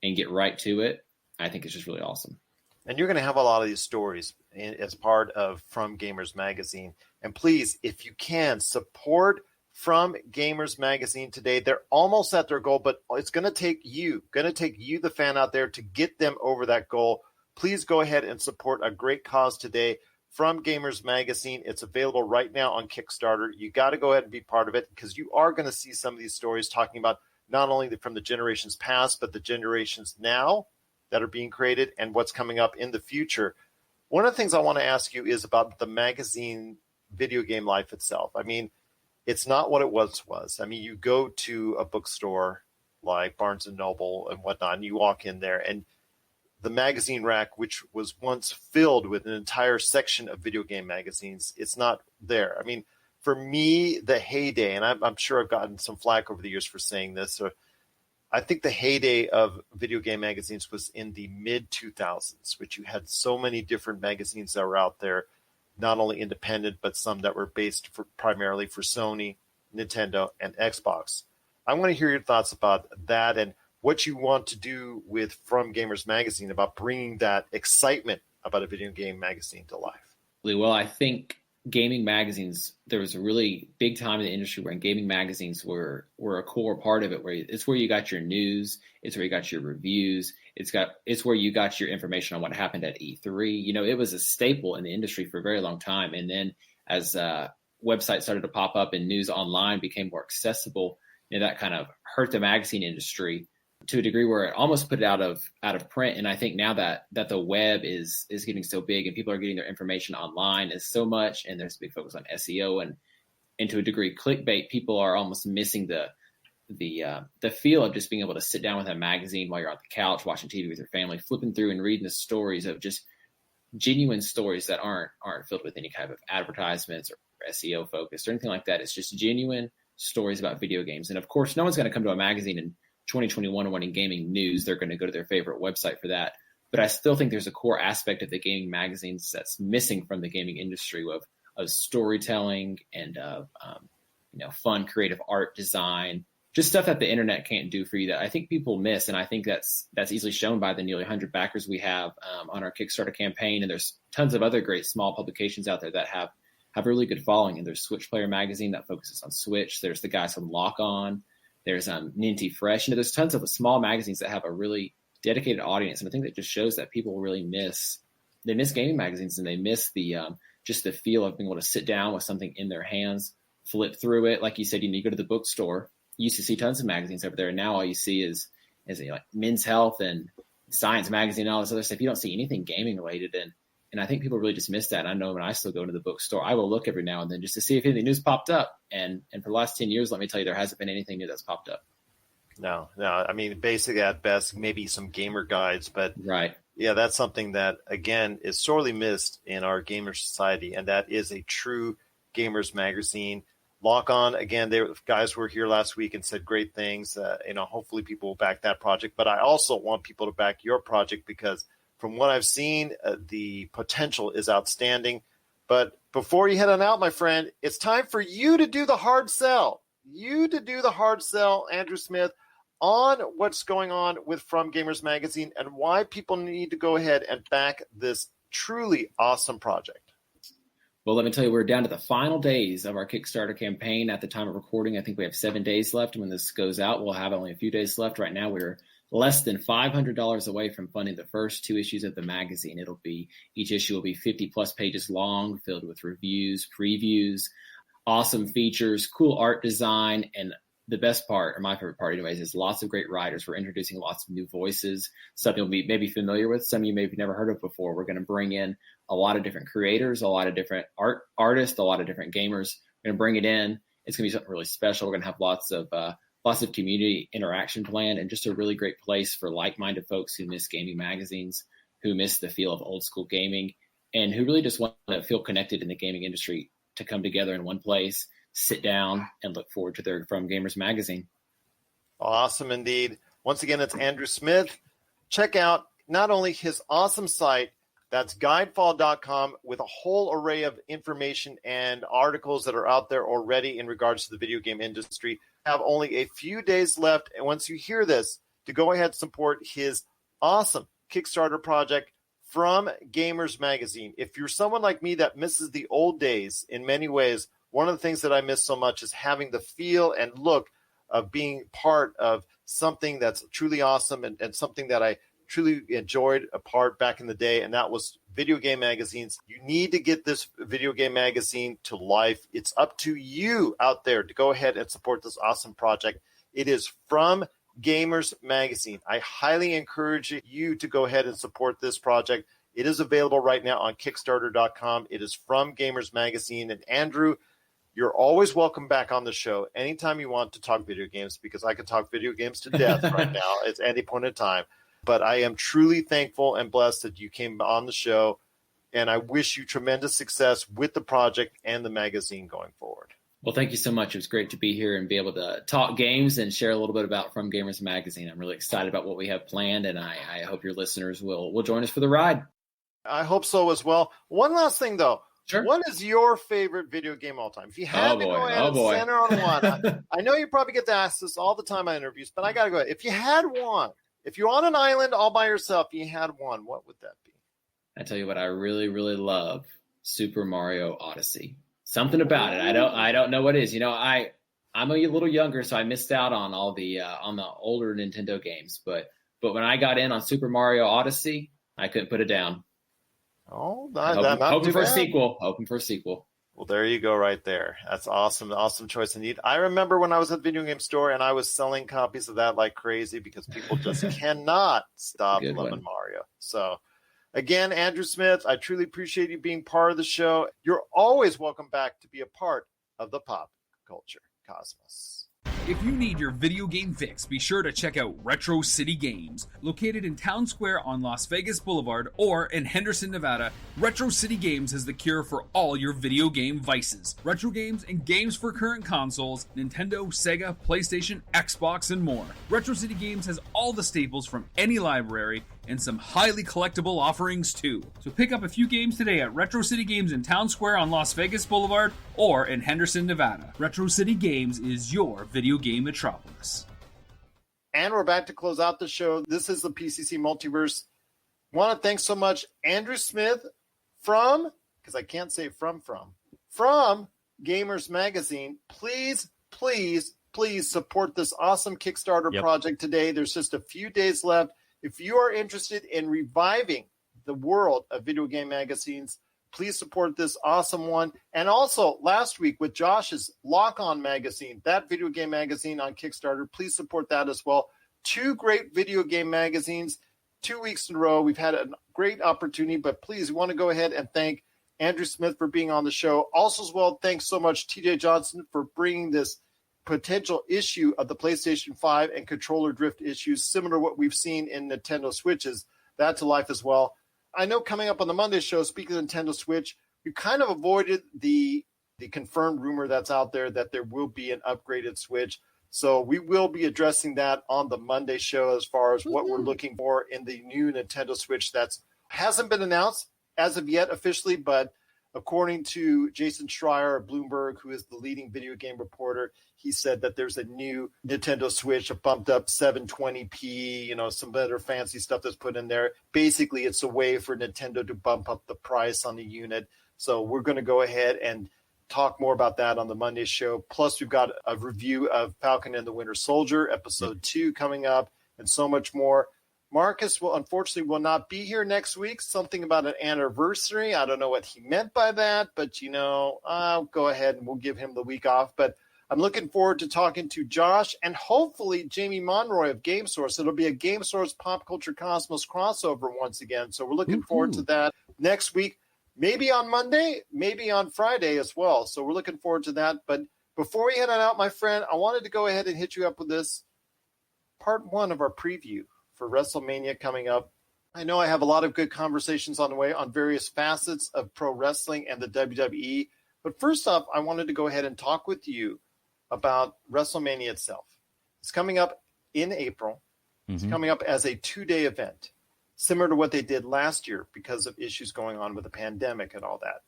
and get right to it, I think is just really awesome. And you're going to have a lot of these stories as part of From Gamers Magazine. And please, if you can, support From Gamers Magazine today. They're almost at their goal, but it's going to take you, the fan out there, to get them over that goal. Please go ahead and support a great cause today. From Gamers Magazine. It's available right now on Kickstarter. You got to go ahead and be part of it, because you are going to see some of these stories talking about not only from the generations past, but the generations now that are being created and what's coming up in the future. One of the things I want to ask you is about the magazine video game life itself. It's not what it once was. You go to a bookstore like Barnes & Noble and whatnot, and you walk in there, and the magazine rack, which was once filled with an entire section of video game magazines, it's not there. For me, the heyday, and I'm sure I've gotten some flack over the years for saying this, I think the heyday of video game magazines was in the mid-2000s, which you had so many different magazines that were out there, not only independent, but some that were based primarily for Sony, Nintendo, and Xbox. I want to hear your thoughts about that and what you want to do with From Gamers Magazine about bringing that excitement about a video game magazine to life. Well, I think gaming magazines, there was a really big time in the industry when gaming magazines were a core part of it, where it's where you got your news, it's where you got your reviews, it's where you got your information on what happened at E3. It was a staple in the industry for a very long time. And then as websites started to pop up and news online became more accessible, that kind of hurt the magazine industry to a degree where it almost put it out of print. And I think now that the web is getting so big and people are getting their information online is so much, and there's a big focus on SEO and to a degree clickbait, people are almost missing the feel of just being able to sit down with a magazine while you're on the couch watching TV with your family, flipping through and reading the stories of just genuine stories that aren't filled with any kind of advertisements or SEO focus or anything like that. It's just genuine stories about video games. And of course, no one's going to come to a magazine in 2021 wanting gaming news. They're going to go to their favorite website for that. But I still think there's a core aspect of the gaming magazines that's missing from the gaming industry of storytelling and of fun, creative art design, just stuff that the internet can't do for you that I think people miss. And I think that's easily shown by the nearly 100 backers we have on our Kickstarter campaign. And there's tons of other great small publications out there that have a really good following. And there's Switch Player Magazine that focuses on Switch. There's the guys from Lock On. There's Ninty Fresh. There's tons of small magazines that have a really dedicated audience. And I think that just shows that people really miss gaming magazines, and they miss the just the feel of being able to sit down with something in their hands, flip through it. Like you said, you go to the bookstore, you used to see tons of magazines over there. And now all you see is like Men's Health and Science Magazine and all this other stuff. You don't see anything gaming related. And I think people really just miss that. And I know when I still go to the bookstore, I will look every now and then just to see if anything news popped up. And for the last 10 years, let me tell you, there hasn't been anything new that's popped up. No. Basically at best, maybe some gamer guides, but right. Yeah, that's something that, again, is sorely missed in our gamer society. And that is a true gamers magazine. Lock On, again, the guys were here last week and said great things. Hopefully people will back that project. But I also want people to back your project because from what I've seen, the potential is outstanding. But before you head on out, my friend, it's time for you to do the hard sell. Andrew Smith, on what's going on with From Gamers Magazine and why people need to go ahead and back this truly awesome project. Well, let me tell you, we're down to the final days of our Kickstarter campaign. At the time of recording, I think we have 7 days left. When this goes out, we'll have only a few days left. Right now, we're less than $500 away from funding the first 2 issues of the magazine. Each issue will be 50-plus pages long, filled with reviews, previews, awesome features, cool art design, and the best part, or my favorite part anyways, is lots of great writers. We're introducing lots of new voices, some you'll be maybe familiar with, some you maybe never heard of before. We're going to bring in a lot of different creators, a lot of different artists, a lot of different gamers. We're going to bring it in. It's going to be something really special. We're going to have lots of community interaction planned and just a really great place for like-minded folks who miss gaming magazines, who miss the feel of old school gaming, and who really just want to feel connected in the gaming industry to come together in one place, sit down, and look forward to their From Gamers Magazine. Awesome indeed. Once again, it's Andrew Smith. Check out not only his awesome site, that's guidefall.com, with a whole array of information and articles that are out there already in regards to the video game industry. Have only a few days left, and once you hear this, to go ahead and support his awesome Kickstarter project, From Gamers Magazine. If you're someone like me that misses the old days in many ways, one of the things that I miss so much is having the feel and look of being part of something that's truly awesome and something that I truly enjoyed a part back in the day, and that was video game magazines. You need to get this video game magazine to life. It's up to you out there to go ahead and support this awesome project. It is From Gamers Magazine. I highly encourage you to go ahead and support this project. It is available right now on Kickstarter.com. It is From Gamers Magazine. And Andrew, you're always welcome back on the show anytime you want to talk video games, because I could talk video games to death right now at any point in time. But I am truly thankful and blessed that you came on the show, and I wish you tremendous success with the project and the magazine going forward. Well, thank you so much. It was great to be here and be able to talk games and share a little bit about From Gamers Magazine. I'm really excited about what we have planned, and I hope your listeners will join us for the ride. I hope so as well. One last thing, though. Sure. What is your favorite video game all time? If you had to go ahead and center on one, I know you probably get to ask this all the time on interviews, but I got to go ahead. If you had one, if you're on an island all by yourself, you had one, what would that be? I tell you what, I really, really love Super Mario Odyssey. Something about it. I don't know what it is. You know, I'm a little younger, so I missed out on all the on the older Nintendo games. But when I got in on Super Mario Odyssey, I couldn't put it down. Oh, hoping for a sequel. Hoping for a sequel. Well, there you go right there. That's awesome. Awesome choice indeed. I remember when I was at the video game store and I was selling copies of that like crazy because people just cannot stop loving Mario. So, again, Andrew Smith, I truly appreciate you being part of the show. You're always welcome back to be a part of the pop culture cosmos. If you need your video game fix, be sure to check out Retro City Games. Located in Town Square on Las Vegas Boulevard or in Henderson, Nevada, Retro City Games has the cure for all your video game vices. Retro games and games for current consoles, Nintendo, Sega, PlayStation, Xbox, and more. Retro City Games has all the staples from any library and some highly collectible offerings too. So pick up a few games today at Retro City Games in Town Square on Las Vegas Boulevard or in Henderson, Nevada. Retro City Games is your video game metropolis. And we're back to close out the show. This is the PCC Multiverse. Want to thank so much Andrew Smith from Gamers Magazine. Please support this awesome Kickstarter project today. There's just a few days left. If you are interested in reviving the world of video game magazines, please support this awesome one. And also, last week with Josh's Lock On magazine, that video game magazine on Kickstarter, please support that as well. 2 great video game magazines, 2 weeks in a row. We've had a great opportunity, but please, we want to go ahead and thank Andrew Smith for being on the show. Also as well, thanks so much, TJ Johnson, for bringing this potential issue of the PlayStation 5 and controller drift issues, similar to what we've seen in Nintendo Switches, that to life as well. I know coming up on the Monday show, speaking of Nintendo Switch, we kind of avoided the the confirmed rumor that's out there that there will be an upgraded Switch. So we will be addressing that on the Monday show as far as what we're looking for in the new Nintendo Switch that's hasn't been announced as of yet officially, but according to Jason Schreier of Bloomberg, who is the leading video game reporter, he said that there's a new Nintendo Switch, a bumped up 720p, some better fancy stuff that's put in there. Basically, it's a way for Nintendo to bump up the price on the unit. So we're going to go ahead and talk more about that on the Monday show. Plus, we've got a review of Falcon and the Winter Soldier, episode 2 coming up, and so much more. Marcus unfortunately will not be here next week. Something about an anniversary. I don't know what he meant by that, but I'll go ahead and we'll give him the week off. But I'm looking forward to talking to Josh and hopefully Jamie Monroy of Game Source. It'll be a Game Source Pop Culture Cosmos crossover once again. So we're looking forward to that next week. Maybe on Monday, maybe on Friday as well. So we're looking forward to that. But before we head on out, my friend, I wanted to go ahead and hit you up with this part 1 of our preview for Wresltmania coming up. I know I have a lot of good conversations on the way on various facets of pro wrestling and the WWE. But first off, I wanted to go ahead and talk with you about Wresltmania itself. It's coming up in April. It's coming up as a 2-day event, similar to what they did last year because of issues going on with the pandemic and all that.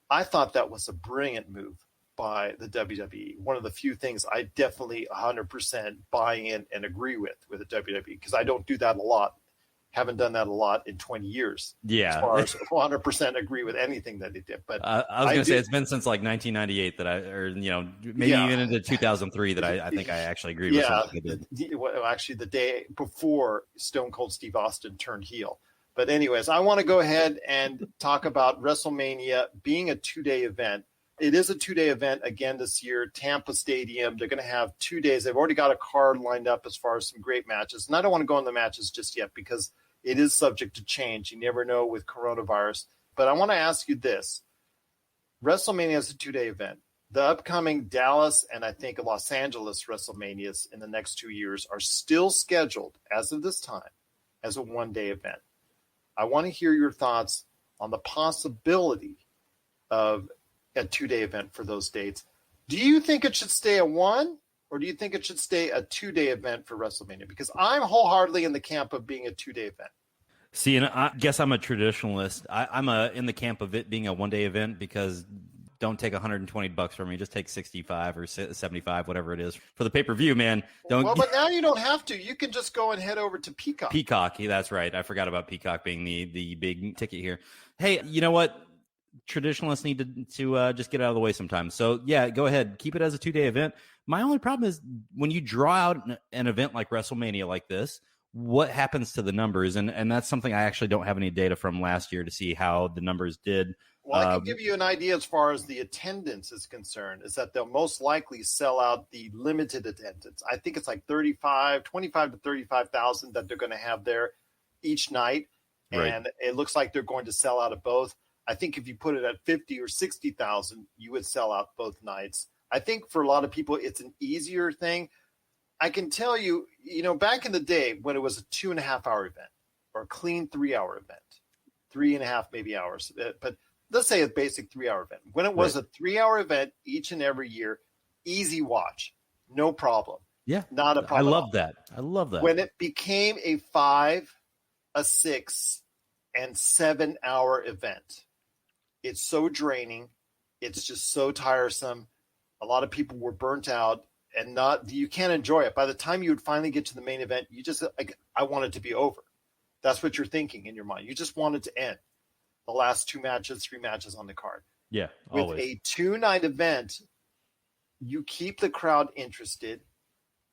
I thought that was a brilliant move by the WWE. One of the few things I definitely 100% buy in and agree with the WWE, because I don't do that a lot. Haven't done that a lot in 20 years. Yeah. As far as 100% agree with anything that they did. But I was going to say it's been since like 1998 that maybe even into 2003 that I think I actually agreed with something they did. Well, actually, the day before Stone Cold Steve Austin turned heel. But anyways, I want to go ahead and talk about Wresltmania being a 2-day event. It is a 2-day event again this year, Tampa Stadium. They're going to have 2 days. They've already got a card lined up as far as some great matches. And I don't want to go on the matches just yet because it is subject to change. You never know with coronavirus. But I want to ask you this. Wresltmania is a 2-day event. The upcoming Dallas and I think Los Angeles Wrestlemanias in the next 2 years are still scheduled as of this time as a 1-day event. I want to hear your thoughts on the possibility of a 2-day event for those dates. Do you think it should stay a 1, or do you think it should stay a 2-day event for Wrestlemania? Because I'm wholeheartedly in the camp of being a 2-day event. See, and I guess I'm a traditionalist. I'm in the camp of it being a 1-day event because don't take $120 from me. Just take 65 or 75, whatever it is for the pay-per-view, man. But now you don't have to. You can just go and head over to Peacock. Peacock, that's right. I forgot about Peacock being the big ticket here. Hey, you know what? Traditionalists need to just get out of the way sometimes. So yeah, go ahead, keep it as a 2-day event. My only problem is when you draw out an event like Wrestlemania like this, what happens to the numbers? And that's something I actually don't have any data from last year to see how the numbers did. Well, I can give you an idea as far as the attendance is concerned, is that they'll most likely sell out the limited attendance. I think it's like 25 to 35,000 that they're going to have there each night. Right. And it looks like they're going to sell out of both. I think if you put it at 50 or 60,000, you would sell out both nights. I think for a lot of people, it's an easier thing. I can tell you, back in the day when it was a 2.5-hour event or a clean 3-hour event, 3.5 maybe hours, but let's say a basic 3-hour event. When it was a 3-hour event each and every year, easy watch, no problem. Yeah. Not a problem. I love that. When it became a 5, a 6, and 7-hour event, it's so draining. It's just so tiresome. A lot of people were burnt out and you can't enjoy it. By the time you would finally get to the main event, you just, I want it to be over. That's what you're thinking in your mind. You just want it to end. The last 2 matches, 3 matches on the card. Yeah, always. With a 2-night event, you keep the crowd interested.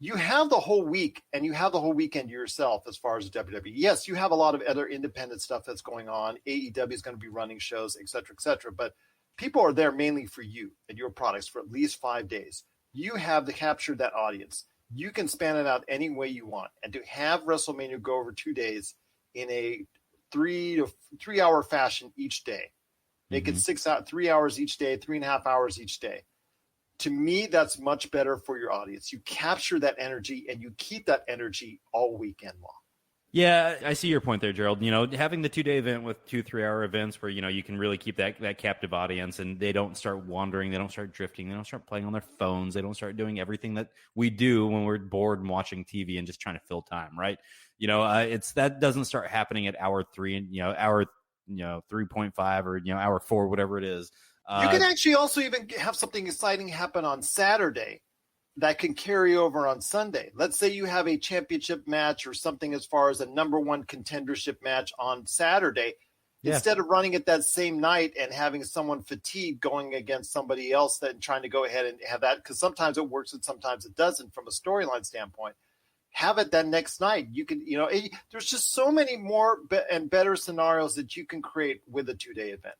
You have the whole week and you have the whole weekend to yourself as far as WWE. Yes, you have a lot of other independent stuff that's going on. AEW is going to be running shows, et cetera, but people are there mainly for you and your products for at least 5 days. You have to capture that audience. You can span it out any way you want. And to have Wrestlemania go over 2 days in a 3-hour fashion each day, make it 3 hours each day, 3.5 hours each day. To me, that's much better for your audience. You capture that energy and you keep that energy all weekend long. Yeah, I see your point there, Gerald. Having the 2-day event with 2-3 hour events where, you can really keep that captive audience and they don't start wandering, they don't start drifting, they don't start playing on their phones, they don't start doing everything that we do when we're bored and watching TV and just trying to fill time, right? That doesn't start happening at hour 3 and, hour 3.5 or, hour 4, whatever it is. You can actually also even have something exciting happen on Saturday that can carry over on Sunday. Let's say you have a championship match or something as far as a number one contendership match on Saturday. Yeah. Instead of running it that same night and having someone fatigued going against somebody else and trying to go ahead and have that, because sometimes it works and sometimes it doesn't from a storyline standpoint. Have it that next night. You can, there's just so many more and better scenarios that you can create with a 2-day event.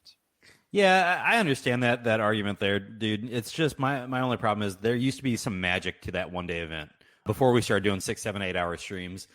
Yeah, I understand that argument there, dude. It's just my only problem is there used to be some magic to that 1-day event before we started doing 6, 7, 8 hour streams.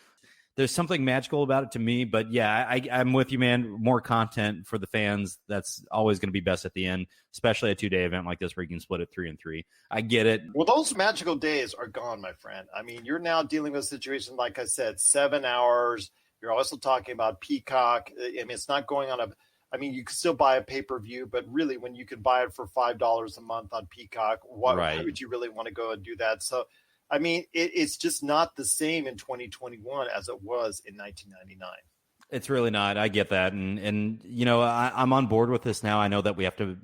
There's something magical about it to me, but yeah, I'm with you, man. More content for the fans. That's always going to be best at the end, especially a 2-day event like this where you can split it 3 and 3. I get it. Well, those magical days are gone, my friend. I mean, you're now dealing with a situation, like I said, 7 hours. You're also talking about Peacock. I mean, it's not going on you can still buy a pay-per-view, but really when you can buy it for $5 a month on Peacock, why would you really want to go and do that? So, I mean, it's just not the same in 2021 as it was in 1999. It's really not. I get that. And I'm on board with this now. I know that we have to,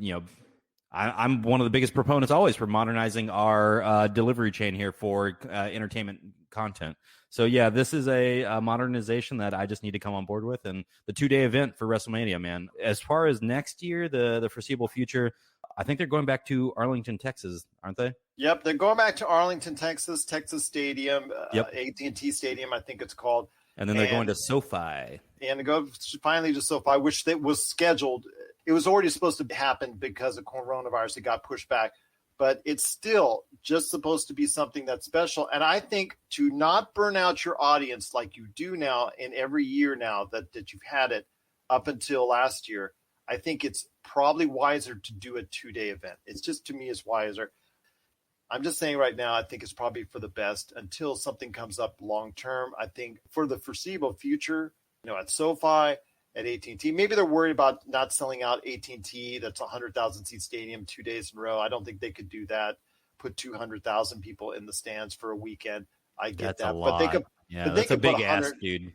I'm one of the biggest proponents always for modernizing our delivery chain here for entertainment content. So, yeah, this is a modernization that I just need to come on board with. And the 2-day event for Wresltmania, man. As far as next year, the foreseeable future, I think they're going back to Arlington, Texas, aren't they? Yep, they're going back to Arlington, Texas Stadium, yep. AT&T Stadium, I think it's called. And then they're going to SoFi. And they go finally to SoFi, which was scheduled. It was already supposed to happen because of coronavirus. It got pushed back. But it's still just supposed to be something that's special. And I think to not burn out your audience like you do now in every year now that you've had it up until last year, I think it's probably wiser to do a 2-day event. It's just, to me, is wiser. I'm just saying right now, I think it's probably for the best until something comes up long term. I think for the foreseeable future, at SoFi, at AT&T, maybe they're worried about not selling out AT&T. That's a 100,000 seat stadium 2 days in a row. I don't think they could do that. Put 200,000 people in the stands for a weekend. I get that's that, a lot. But they could. Yeah, that's a big ask, dude.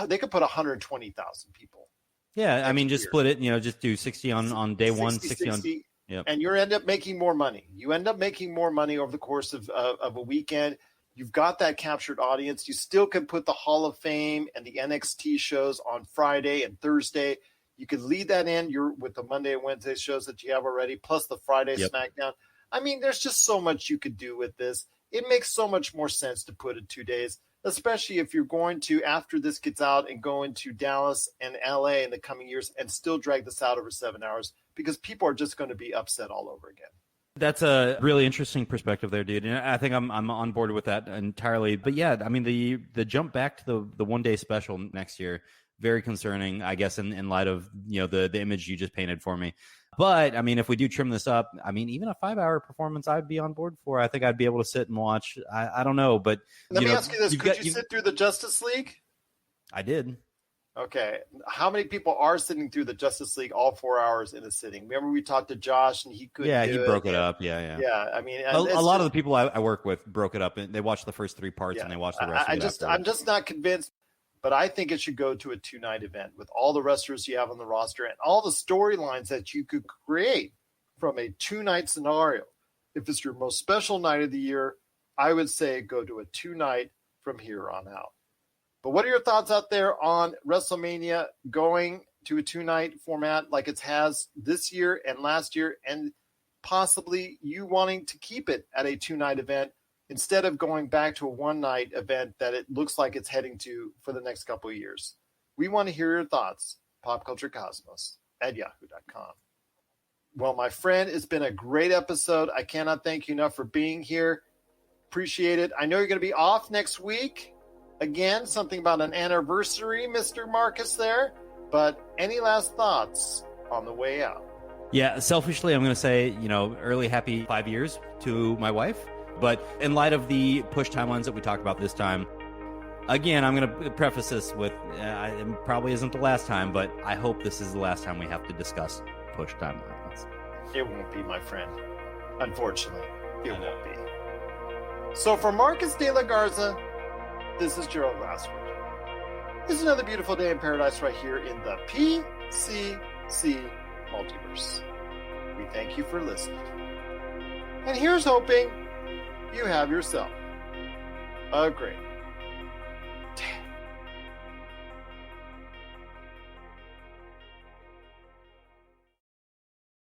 They could put 120,000 people. Yeah, I mean, just split it. Just do 60 on day 1, 60 on. Yep. And you end up making more money. You end up making more money over the course of a weekend. You've got that captured audience. You still can put the Hall of Fame and the NXT shows on Friday and Thursday. You could lead that in with the Monday and Wednesday shows that you have already, plus the Friday SmackDown. I mean, there's just so much you could do with this. It makes so much more sense to put it 2 days, especially if you're going to, after this gets out, and go into Dallas and LA in the coming years and still drag this out over 7 hours, because people are just going to be upset all over again. That's a really interesting perspective there, dude. And I think I'm on board with that entirely. But yeah, I mean, the jump back to the 1-day special next year, very concerning, I guess, in light of, the image you just painted for me. But I mean, if we do trim this up, I mean, even a 5-hour performance, I'd be on board for. I think I'd be able to sit and watch. I don't know, but let me ask you this: could you sit through the Justice League? I did. Okay. How many people are sitting through the Justice League all 4 hours in a sitting? Remember we talked to Josh and he couldn't do it. Yeah, he broke it up. Yeah. Yeah, I mean, a lot of the people I work with broke it up, and they watched the first 3 parts and they watched the rest of it. I'm just not convinced, but I think it should go to a 2-night event with all the wrestlers you have on the roster and all the storylines that you could create from a 2-night scenario. If it's your most special night of the year, I would say go to a 2-night from here on out. But what are your thoughts out there on Wrestlemania going to a 2-night format like it has this year and last year, and possibly you wanting to keep it at a 2-night event instead of going back to a 1-night event that it looks like it's heading to for the next couple of years? We want to hear your thoughts. popculturecosmos@yahoo.com. Well, my friend, it's been a great episode. I cannot thank you enough for being here. Appreciate it. I know you're going to be off next week. Again, something about an anniversary, Mr. Marcus there. But any last thoughts on the way out? Yeah, selfishly, I'm going to say, early happy 5 years to my wife. But in light of the push timelines that we talked about this time, Again, I'm going to preface this with it probably isn't the last time, but I hope this is the last time we have to discuss push timelines. It won't be, my friend. Unfortunately, it won't be. So for Marcus de la Garza, this is Gerald Glassford. This is another beautiful day in paradise right here in the PCC Multiverse. We thank you for listening. And here's hoping you have yourself a great